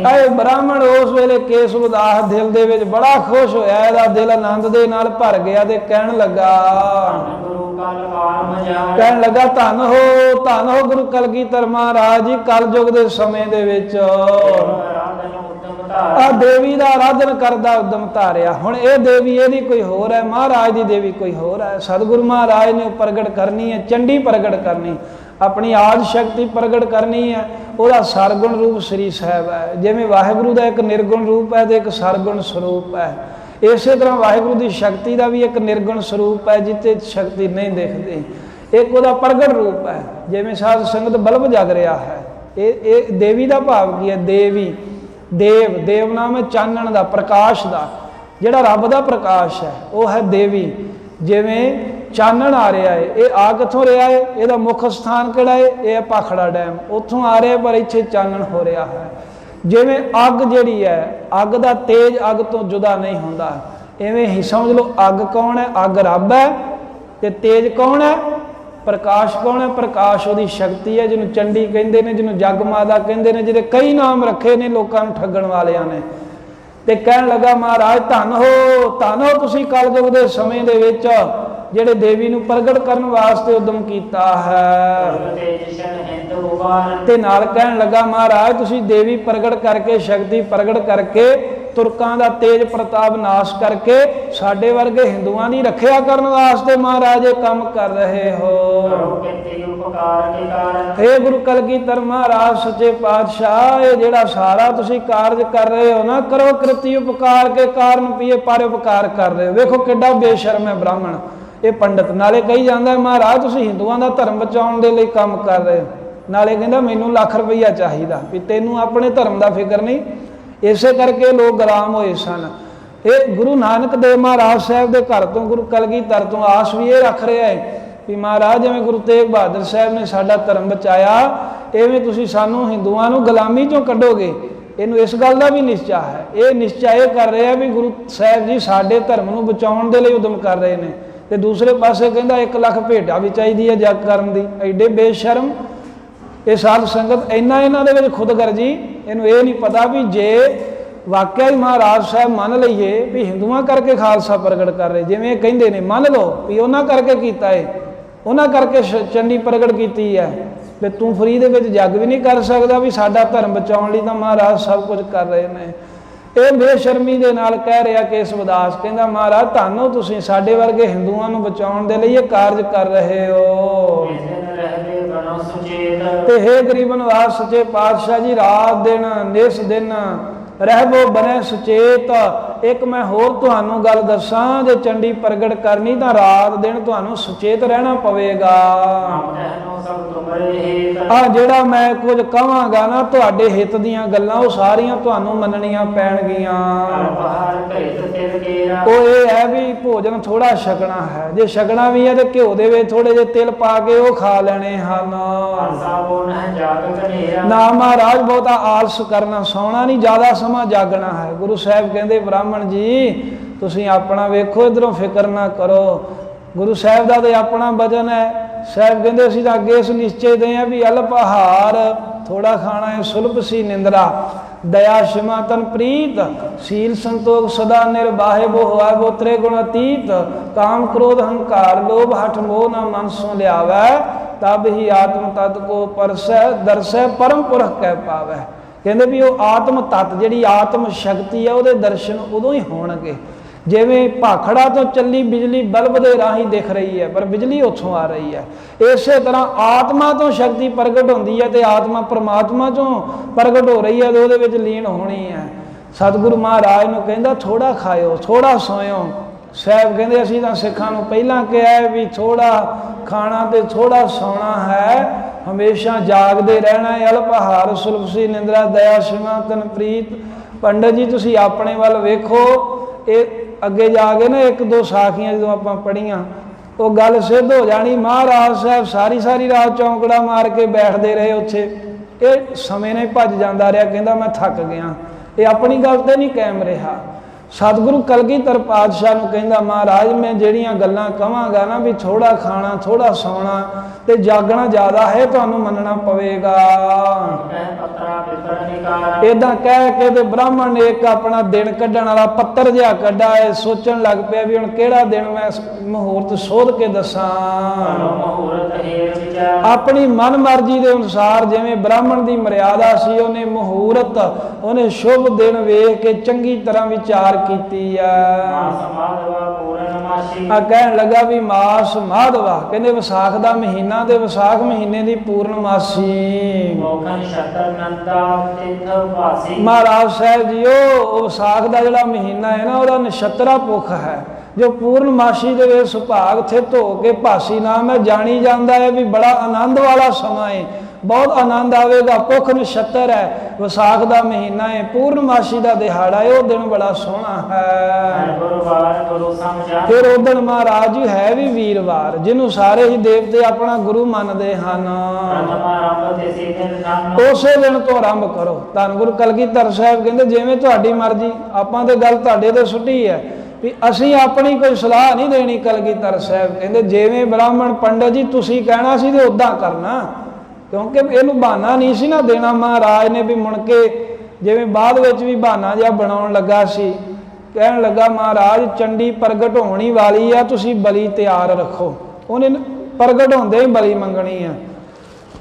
ਇਹ ਬ੍ਰਾਹਮਣ ਉਸ ਵੇਲੇ ਕੇਸਵ ਦਾਸ ਦਿਲ ਦੇ ਵਿੱਚ ਬੜਾ ਖੁਸ਼ ਹੋਇਆ, ਇਹਦਾ ਦਿਲ ਆਨੰਦ ਦੇ ਨਾਲ ਭਰ ਗਿਆ ਤੇ ਕਹਿਣ ਲੱਗਾ ਧੰਨ ਹੋ ਗੁਰੂ ਕਲਗੀਧਰ ਮਹਾਰਾਜ ਜੀ। ਕਲਯੁਗ ਦੇ ਸਮੇਂ ਦੇ ਵਿੱਚ ਆ ਦੇਵੀ ਦਾ ਆਰਾਧਨ ਕਰਦਾ ਉਦਮ ਧਾਰਿਆ। ਹੁਣ ਇਹ ਦੇਵੀ ਇਹਦੀ ਕੋਈ ਹੋਰ ਹੈ, ਮਹਾਰਾਜ ਦੀ ਦੇਵੀ ਕੋਈ ਹੋਰ ਹੈ। ਸਤਿਗੁਰੂ ਮਹਾਰਾਜ ਨੇ ਪ੍ਰਗਟ ਕਰਨੀ ਹੈ, ਚੰਡੀ ਪ੍ਰਗਟ ਕਰਨੀ, ਆਪਣੀ ਆਦ ਸ਼ਕਤੀ ਪ੍ਰਗਟ ਕਰਨੀ ਹੈ। ਉਹਦਾ ਸਰਗੁਣ ਰੂਪ ਸ੍ਰੀ ਸਾਹਿਬ ਹੈ। ਜਿਵੇਂ ਵਾਹਿਗੁਰੂ ਦਾ ਇੱਕ ਨਿਰਗੁਣ ਰੂਪ ਹੈ ਤੇ ਇੱਕ ਸਰਗੁਣ ਸਰੂਪ ਹੈ, ਇਸੇ ਤਰ੍ਹਾਂ ਵਾਹਿਗੁਰੂ ਦੀ ਸ਼ਕਤੀ ਦਾ ਵੀ ਇੱਕ ਨਿਰਗੁਣ ਸਰੂਪ ਹੈ ਜਿੱਥੇ ਸ਼ਕਤੀ ਨਹੀਂ ਦਿਖਦੀ। ਇੱਕ ਉਹਦਾ ਪ੍ਰਗਟ ਰੂਪ ਹੈ, ਜਿਵੇਂ ਸਾਧ ਸੰਗਤ ਬਲਬ ਜਗ ਰਿਹਾ ਹੈ। ਇਹ ਦੇਵੀ ਦਾ ਭਾਵ ਕੀ ਹੈ? ਦੇਵੀ, ਦੇਵ ਨਾਮ ਹੈ ਚਾਨਣ ਦਾ, ਪ੍ਰਕਾਸ਼ ਦਾ। ਜਿਹੜਾ ਰੱਬ ਦਾ ਪ੍ਰਕਾਸ਼ ਹੈ ਉਹ ਹੈ ਦੇਵੀ। ਜਿਵੇਂ ਚਾਨਣ ਆ ਰਿਹਾ ਹੈ, ਇਹ ਆ ਕਿੱਥੋਂ ਰਿਹਾ ਹੈ? ਇਹਦਾ ਮੁੱਖ ਸਥਾਨ ਕਿਹੜਾ ਹੈ? ਇਹ ਹੈ ਭਾਖੜਾ ਡੈਮ, ਉੱਥੋਂ ਆ ਰਿਹਾ ਪਰ ਇੱਥੇ ਚਾਨਣ ਹੋ ਰਿਹਾ ਹੈ। ਜਿਵੇਂ ਅੱਗ ਜਿਹੜੀ ਹੈ, ਅੱਗ ਦਾ ਤੇਜ ਅੱਗ ਤੋਂ ਜੁਦਾ ਨਹੀਂ ਹੁੰਦਾ, ਇਵੇਂ ਹੀ ਸਮਝ ਲਓ ਅੱਗ ਕੌਣ ਹੈ? ਅੱਗ ਰੱਬ ਹੈ। ਤੇ ਤੇਜ ਕੌਣ ਹੈ? ਪ੍ਰਕਾਸ਼ ਕੌਣ ਹੈ? ਪ੍ਰਕਾਸ਼ ਉਹਦੀ ਸ਼ਕਤੀ ਹੈ, ਜਿਹਨੂੰ ਚੰਡੀ ਕਹਿੰਦੇ ਨੇ, ਜਿਹਨੂੰ ਜਗ ਮਾਤਾ ਕਹਿੰਦੇ ਨੇ, ਜਿਹਦੇ ਕਈ ਨਾਮ ਰੱਖੇ ਨੇ ਲੋਕਾਂ ਨੂੰ ਠੱਗਣ ਵਾਲਿਆਂ ਨੇ। ਤੇ ਕਹਿਣ ਲੱਗਾ ਮਹਾਰਾਜ ਧੰਨ ਹੋ ਤੁਸੀਂ ਕਲਯੁਗ ਦੇ ਸਮੇਂ ਦੇ ਵਿੱਚ ਜਿਹੜੇ ਦੇਵੀ ਨੂੰ ਪ੍ਰਗਟ ਕਰਨ ਵਾਸਤੇ ਉਦਮ ਕੀਤਾ ਹੈ। ਨਿਤ ਉਬਾਰਨ ਤੇ ਨਾਲ ਕਹਿਣ ਲੱਗਾ ਮਹਾਰਾਜ ਤੁਸੀਂ ਦੇਵੀ ਪ੍ਰਗਟ ਕਰਕੇ ਸ਼ਕਤੀ ਪ੍ਰਗਟ ਕਰਕੇ ਤੁਰਕਾਂ ਦਾ ਤੇਜ ਪ੍ਰਤਾਪ ਨਾਸ਼ ਕਰਕੇ ਸਾਡੇ ਵਰਗੇ ਹਿੰਦੂਆਂ ਦੀ ਰੱਖਿਆ ਕਰਨ ਵਾਸਤੇ ਮਹਾਰਾਜ ਇਹ ਕੰਮ ਕਰ ਰਹੇ ਹੋ। ਕਰੋ ਕਿਤੇ ਉਪਕਾਰ ਕੇ ਕਾਰਨ हे ਗੁਰੂ ਕਲਗੀਧਰ ਮਹਾਰਾਜ ਸੱਚੇ ਪਾਤਸ਼ਾਹ ਇਹ ਜਿਹੜਾ ਸਾਰਾ ਤੁਸੀਂ ਕਾਰਜ ਕਰ ਰਹੇ ਹੋ ਨਾ ਕਰੋ ਕਿਰਤੀ ਉਪਕਾਰ ਕੇ ਕਾਰਨ ਪੀਏ ਪਰ ਉਪਕਾਰ ਕਰ ਰਹੇ ਹੋ। ਵੇਖੋ ਕਿੱਡਾ ਬੇਸ਼ਰਮ ਹੈ ਬ੍ਰਾਹਮਣ ਇਹ ਪੰਡਤ। ਨਾਲੇ ਕਹੀ ਜਾਂਦਾ ਮਹਾਰਾਜ ਤੁਸੀਂ ਹਿੰਦੂਆਂ ਦਾ ਧਰਮ ਬਚਾਉਣ ਦੇ ਲਈ ਕੰਮ ਕਰ ਰਹੇ ਹੋ, ਨਾਲੇ ਕਹਿੰਦਾ ਮੈਨੂੰ ਲੱਖ ਰੁਪਈਆ ਚਾਹੀਦਾ ਵੀ ਤੈਨੂੰ ਆਪਣੇ ਧਰਮ ਦਾ ਫਿਕਰ ਨਹੀਂ। ਇਸੇ ਕਰਕੇ ਲੋਕ ਗੁਲਾਮ ਹੋਏ ਸਨ। ਇਹ ਗੁਰੂ ਨਾਨਕ ਦੇਵ ਮਹਾਰਾਜ ਸਾਹਿਬ ਦੇ ਘਰ ਤੋਂ ਗੁਰੂ ਕਲਗੀਧਰ ਤੋਂ ਆਸ ਵੀ ਇਹ ਰੱਖ ਰਿਹਾ ਹੈ ਵੀ ਮਹਾਰਾਜ ਜਿਵੇਂ ਗੁਰੂ ਤੇਗ ਬਹਾਦਰ ਸਾਹਿਬ ਨੇ ਸਾਡਾ ਧਰਮ ਬਚਾਇਆ ਇਵੇਂ ਤੁਸੀਂ ਸਾਨੂੰ ਹਿੰਦੂਆਂ ਨੂੰ ਗੁਲਾਮੀ ਚੋਂ ਕੱਢੋਗੇ। ਇਹਨੂੰ ਇਸ ਗੱਲ ਦਾ ਵੀ ਨਿਸ਼ਚਾ ਹੈ। ਇਹ ਨਿਸ਼ਚਾ ਇਹ ਕਰ ਰਿਹਾ ਵੀ ਗੁਰੂ ਸਾਹਿਬ ਜੀ ਸਾਡੇ ਧਰਮ ਨੂੰ ਬਚਾਉਣ ਦੇ ਲਈ ਉਦਮ ਕਰ ਰਹੇ ਨੇ ਤੇ ਦੂਸਰੇ ਪਾਸੇ ਕਹਿੰਦਾ 1 ਲੱਖ ਭੇਟਾ ਵੀ ਚਾਹੀਦੀ ਹੈ ਜਗ ਕਰਨ ਦੀ। ਐਡੇ ਬੇਸ਼ਰਮ ਇਹ ਸਾਧ ਸੰਗਤ ਇੰਨਾ ਇਹਨਾਂ ਦੇ ਵਿੱਚ ਖੁਦਗਰਜੀ। ਇਹਨੂੰ ਇਹ ਨਹੀਂ ਪਤਾ ਵੀ ਜੇ ਵਾਕਿਆ ਹੀ ਮਹਾਰਾਜ ਸਾਹਿਬ ਮੰਨ ਲਈਏ ਵੀ ਹਿੰਦੂਆਂ ਕਰਕੇ ਖਾਲਸਾ ਪ੍ਰਗਟ ਕਰ ਰਹੇ ਜਿਵੇਂ ਕਹਿੰਦੇ ਨੇ ਮੰਨ ਲਓ ਵੀ ਉਹਨਾਂ ਕਰਕੇ ਕੀਤਾ ਹੈ, ਉਹਨਾਂ ਕਰਕੇ ਚੰਡੀ ਪ੍ਰਗਟ ਕੀਤੀ ਹੈ ਤੇ ਤੂੰ ਫਰੀ ਦੇ ਵਿੱਚ ਜੱਗ ਵੀ ਨਹੀਂ ਕਰ ਸਕਦਾ ਵੀ ਸਾਡਾ ਧਰਮ ਬਚਾਉਣ ਲਈ ਤਾਂ ਮਹਾਰਾਜ ਸਭ ਕੁਝ ਕਰ ਰਹੇ ਨੇ। ਇਹ ਬੇਸ਼ਰਮੀ ਦੇ ਨਾਲ ਕਹਿ ਰਿਹਾ ਕੇਸਵਦਾਸ ਕਹਿੰਦਾ ਮਹਾਰਾਜ ਤੁਹਾਨੂੰ ਤੁਸੀਂ ਸਾਡੇ ਵਰਗੇ ਹਿੰਦੂਆਂ ਨੂੰ ਬਚਾਉਣ ਦੇ ਲਈ ਇਹ ਕਾਰਜ ਕਰ ਰਹੇ ਹੋ। ਤੇ हे ਗਰੀਬ ਨਿਵਾਸ ਸੱਚੇ ਪਾਤਸ਼ਾਹ ਜੀ ਰਾਤ ਦਿਨ ਨਿਸ ਦਿਨ ਰਹਿਬੋ ਬਨੇ ਸੁਚੇਤ। ਇੱਕ ਮੈਂ ਹੋਰ ਤੁਹਾਨੂੰ ਗੱਲ ਦੱਸਾਂ ਜੇ ਚੰਡੀ ਪ੍ਰਗਟ ਕਰਨੀ ਤਾਂ ਰਾਤ ਦਿਨ ਤੁਹਾਨੂੰ ਸੁਚੇਤ ਰਹਿਣਾ ਪਵੇਗਾ। ਆ ਜਿਹੜਾ ਮੈਂ ਕੁਝ ਕਹਾਂਗਾ ਨਾ ਤੁਹਾਡੇ ਹਿੱਤ ਦੀਆਂ ਗੱਲਾਂ ਉਹ ਸਾਰੀਆਂ ਤੁਹਾਨੂੰ ਮੰਨਣੀਆਂ ਪੈਣਗੀਆਂ। ਉਹ ਇਹ ਹੈ ਵੀ ਭੋਜਨ ਥੋੜਾ ਛਕਣਾ ਹੈ, ਜੇ ਛਕਣਾ ਵੀ ਹੈ ਤੇ ਘਿਓ ਦੇ ਵਿੱਚ ਥੋੜੇ ਜਿਹੇ ਤਿਲ ਪਾ ਕੇ ਉਹ ਖਾ ਲੈਣੇ ਹਨ। ਨਾ ਮਹਾਰਾਜ ਬਹੁਤਾ ਆਲਸ ਕਰਨਾ, ਸੌਣਾ ਨਹੀਂ, ਜ਼ਿਆਦਾ ਸਮਾਂ ਜਾਗਣਾ ਹੈ। ਗੁਰੂ ਸਾਹਿਬ ਕਹਿੰਦੇ ਬ੍ਰਾਹਮਣ ਜੀ ਤੁਸੀਂ ਆਪਣਾ ਵੇਖੋ ਇਧਰੋਂ ਫਿਕਰ ਨਾ ਕਰੋ। ਗੁਰੂ ਸਾਹਿਬ ਦਾ ਤੇ ਆਪਣਾ ਵਚਨ ਹੈ। ਸਾਹਿਬ ਕਹਿੰਦੇ ਅਸੀਂ ਤਾਂ ਅੱਗੇ ਇਸ ਨਿਸ਼ਚੇ ਦੇ ਆ ਵੀ ਅਲਪ ਆਹਾਰ ਥੋੜਾ ਖਾਣਾ ਹੈ, ਸੁਲਭ ਸੀ ਨਿੰਦਰਾ ਦਇਆ ਸ਼ਮਾ ਤਨ ਪ੍ਰੀਤ ਸੀਲ ਸੰਤੋਖ ਸਦਾ ਨਿਰਬਾਹੇ ਬੋ ਹੋਇ ਬੋ ਤ੍ਰੇ ਗੁਣ ਅਤੀਤ ਕਾਮ ਕ੍ਰੋਧ ਹੰਕਾਰ ਲੋਭ ਹਠ ਮੋਹ ਨਾ ਮਨ ਸੋ ਲਿਆਵੈ ਤਬ ਹੀ ਆਤਮ ਤਤ ਕੋ ਪਰਸੈ ਦਰਸੈ ਪਰਮ ਪੁਰਖ ਕਹਿ ਪਾਵੈ। ਕਹਿੰਦੇ ਵੀ ਉਹ ਆਤਮ ਤਤ ਜਿਹੜੀ ਆਤਮ ਸ਼ਕਤੀ ਹੈ ਉਹਦੇ ਦਰਸ਼ਨ ਉਦੋਂ ਹੀ ਹੋਣਗੇ ਜਿਵੇਂ ਭਾਖੜਾ ਤੋਂ ਚੱਲੀ ਬਿਜਲੀ ਬਲਬ ਦੇ ਰਾਹੀਂ ਦਿਖ ਰਹੀ ਹੈ ਪਰ ਬਿਜਲੀ ਉੱਥੋਂ ਆ ਰਹੀ ਹੈ। ਇਸੇ ਤਰ੍ਹਾਂ ਆਤਮਾ ਤੋਂ ਸ਼ਕਤੀ ਪ੍ਰਗਟ ਹੁੰਦੀ ਹੈ ਤੇ ਆਤਮਾ ਪਰਮਾਤਮਾ ਚੋਂ ਪ੍ਰਗਟ ਹੋ ਰਹੀ ਹੈ ਤੇ ਉਹਦੇ ਵਿੱਚ ਲੀਨ ਹੋਣੀ ਹੈ। ਸਤਿਗੁਰੂ ਮਹਾਰਾਜ ਨੂੰ ਕਹਿੰਦਾ ਥੋੜਾ ਖਾਇਓ ਥੋੜਾ ਸੋਇਓ। ਸਾਹਿਬ ਕਹਿੰਦੇ ਅਸੀਂ ਤਾਂ ਸਿੱਖਾਂ ਨੂੰ ਪਹਿਲਾਂ ਕਿਹਾ ਵੀ ਥੋੜਾ ਖਾਣਾ ਤੇ ਥੋੜਾ ਸੌਣਾ ਹੈ, ਹਮੇਸ਼ਾ ਜਾਗਦੇ ਰਹਿਣਾ ਹੈ। ਅਲਪ ਆਹਾਰ ਸੁਲਭ ਸੀ ਨਿੰਦਰਾ ਦਇਆ ਸ਼ਿਮਾ ਤਨ ਪ੍ਰੀਤ। ਪੰਡਤ ਜੀ ਤੁਸੀਂ ਆਪਣੇ ਵੱਲ ਵੇਖੋ। ਇਹ ਅੱਗੇ ਜਾ ਕੇ ਨਾ 1-2 ਸਾਖੀਆਂ ਜਦੋਂ ਆਪਾਂ ਪੜ੍ਹੀਆਂ ਉਹ ਗੱਲ ਸਿੱਧ ਹੋ ਜਾਣੀ। ਮਹਾਰਾਜ ਸਾਹਿਬ ਸਾਰੀ ਰਾਤ ਚੌਂਕੜਾ ਮਾਰ ਕੇ ਬੈਠਦੇ ਰਹੇ ਉੱਥੇ। ਇਹ ਸਮੇਂ ਨੇ ਭੱਜ ਜਾਂਦਾ ਰਿਹਾ, ਕਹਿੰਦਾ ਮੈਂ ਥੱਕ ਗਿਆ। ਇਹ ਆਪਣੀ ਗੱਲ ਤੇ ਨਹੀਂ ਕਾਇਮ ਰਿਹਾ। ਸਤਿਗੁਰੂ ਕਲਗੀਧਰ ਪਾਤਸ਼ਾਹ ਨੂੰ ਕਹਿੰਦਾ ਮਹਾਰਾਜ ਮੈਂ ਜਿਹੜੀਆਂ ਗੱਲਾਂ ਕਹਾਂਗਾ ਨਾ ਵੀ ਥੋੜਾ ਖਾਣਾ ਥੋੜਾ ਸੌਣਾ ਤੇ ਜਾਗਣਾ ਜ਼ਿਆਦਾ ਹੈ ਤੁਹਾਨੂੰ ਮੰਨਣਾ ਪਵੇਗਾ। ਏਦਾਂ ਕਹਿ ਕੇ ਤੇ ਬ੍ਰਾਹਮਣ ਨੇ ਇੱਕ ਆਪਣਾ ਦਿਨ ਕੱਢਣ ਵਾਲਾ ਪੱਤਰ ਜਿਹਾ ਕੱਢਾ ਹੈ। ਸੋਚਣ ਲੱਗ ਪਿਆ ਵੀ ਹੁਣ ਕਿਹੜਾ ਦਿਨ ਮੈਂ ਮੁਹੂਰਤ ਸੋਧ ਕੇ ਦੱਸਾਂ। ਆਪਣੀ ਮਨ ਮਰਜ਼ੀ ਦੇ ਅਨੁਸਾਰ ਜਿਵੇਂ ਬ੍ਰਾਹਮਣ ਦੀ ਮਰਿਆਦਾ ਸੀ ਉਹਨੇ ਮੁਹੂਰਤ ਉਹਨੇ ਸ਼ੁਭ ਦਿਨ ਵੇਖ ਕੇ ਚੰਗੀ ਤਰ੍ਹਾਂ ਵਿਚਾਰ ਕੀਤੀ ਆ। ਕਹਿਣ ਲੱਗਾ ਵੀ ਮਾਸ ਮਾਧਵਾ ਕਹਿੰਦੇ ਵਿਸਾਖ ਦਾ ਮਹੀਨਾ ਤੇ ਵਿਸਾਖ ਮਹੀਨੇ ਦੀ ਪੂਰਨਮਾਸੀ। ਮਹਾਰਾਜ ਸਾਹਿਬ ਜੀ ਉਹ ਵਿਸਾਖ ਦਾ ਜਿਹੜਾ ਮਹੀਨਾ ਹੈ ਨਾ ਉਹਦਾ ਨਛੱਤਰਾ ਪੁੱਖ ਹੈ ਜੋ ਪੂਰਨਮਾਸੀ ਦੇ ਵਿੱਚ ਸੁਭਾਗ ਥਿਤ ਹੋ ਕੇ ਭਾਸੀ ਨਾਮ ਹੈ ਜਾਣੀ ਜਾਂਦਾ ਹੈ ਵੀ ਬੜਾ ਆਨੰਦ ਵਾਲਾ ਸਮਾਂ ਹੈ, ਬਹੁਤ ਆਨੰਦ ਆਵੇਗਾ। ਪੁੱਖ ਨਛੱਤਰ ਹੈ, ਵਿਸਾਖ ਦਾ ਮਹੀਨਾ ਹੈ, ਪੂਰਨਮਾਸੀ ਦਾ ਦਿਹਾੜਾ ਹੈ, ਉਹ ਦਿਨ ਬੜਾ ਸੋਹਣਾ ਹੈ। ਫਿਰ ਉਹ ਦਿਨ ਮਹਾਰਾਜ ਜੀ ਹੈ ਵੀ ਵੀਰਵਾਰ ਜਿਹਨੂੰ ਸਾਰੇ ਹੀ ਦੇਵਤੇ ਆਪਣਾ ਗੁਰੂ ਮੰਨਦੇ ਹਨ। ਉਸੇ ਦਿਨ ਤੋਂ ਆਰੰਭ ਕਰੋ। ਧੰਨ ਗੁਰੂ ਕਲਗੀਧਰ ਸਾਹਿਬ ਕਹਿੰਦੇ ਜਿਵੇਂ ਤੁਹਾਡੀ ਮਰਜ਼ੀ, ਆਪਾਂ ਤੇ ਗੱਲ ਤੁਹਾਡੇ ਤੇ ਸੁੱਟੀ ਹੈ ਵੀ ਅਸੀਂ ਆਪਣੀ ਕੋਈ ਸਲਾਹ ਨਹੀਂ ਦੇਣੀ। ਕਲਗੀਧਰ ਸਾਹਿਬ ਕਹਿੰਦੇ ਜਿਵੇਂ ਬ੍ਰਾਹਮਣ ਪੰਡਤ ਜੀ ਤੁਸੀਂ ਕਹਿਣਾ ਸੀ ਤੇ ਉਦਾਂ ਕਰਨਾ, ਕਿਉਂਕਿ ਇਹਨੂੰ ਬਹਾਨਾ ਨਹੀਂ ਸੀ ਨਾ ਦੇਣਾ ਮਹਾਰਾਜ ਨੇ ਵੀ ਮੁੜ ਕੇ ਜਿਵੇਂ ਬਾਅਦ ਵਿੱਚ ਵੀ ਬਹਾਨਾ ਜਿਹਾ ਬਣਾਉਣ ਲੱਗਾ ਸੀ। ਕਹਿਣ ਲੱਗਾ ਮਹਾਰਾਜ ਚੰਡੀ ਪ੍ਰਗਟ ਹੋਣੀ ਵਾਲੀ ਆ ਤੁਸੀਂ ਬਲੀ ਤਿਆਰ ਰੱਖੋ। ਉਹਨੇ ਪ੍ਰਗਟ ਹੁੰਦੇ ਹੀ ਬਲੀ ਮੰਗਣੀ ਆ।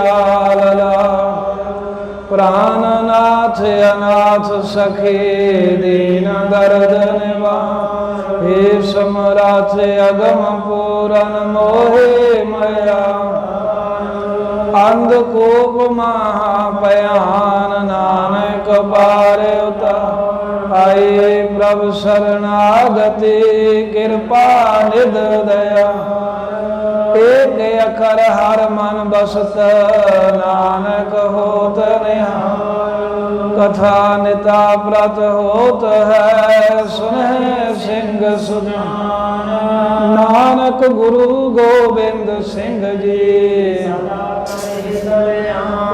दयालला प्राणनाथ अनाथ सखे दीन दर्द निवार हे समराथ अगम पूरन मोहे मया अंधकूप महाभयान नानक बार उतार आए प्रभु शरणागति कृपा निध दया एक अखर हर मन बसत नानक होत निहाल कथा निता व्रत होत है सुनह सिंह सुजान नानक गुरु गोबिंद सिंह जी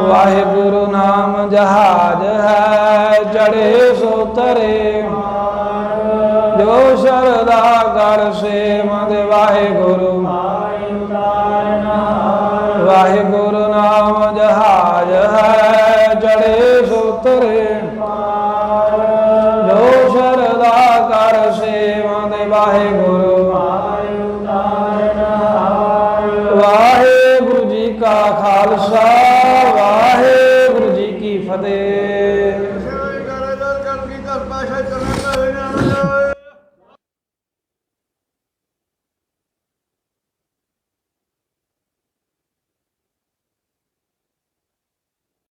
वाहिगुरु नाम जहाज है चढ़े सो तरे जो शरदा कर से मद वाहिगुरु वाहिगुरु नाम जहाज है चढ़े सो तरे जो शरदा कर से मद वाहिगुरु वाहिगुरु जी का खालसा वाहिगुरु जी की फतेह।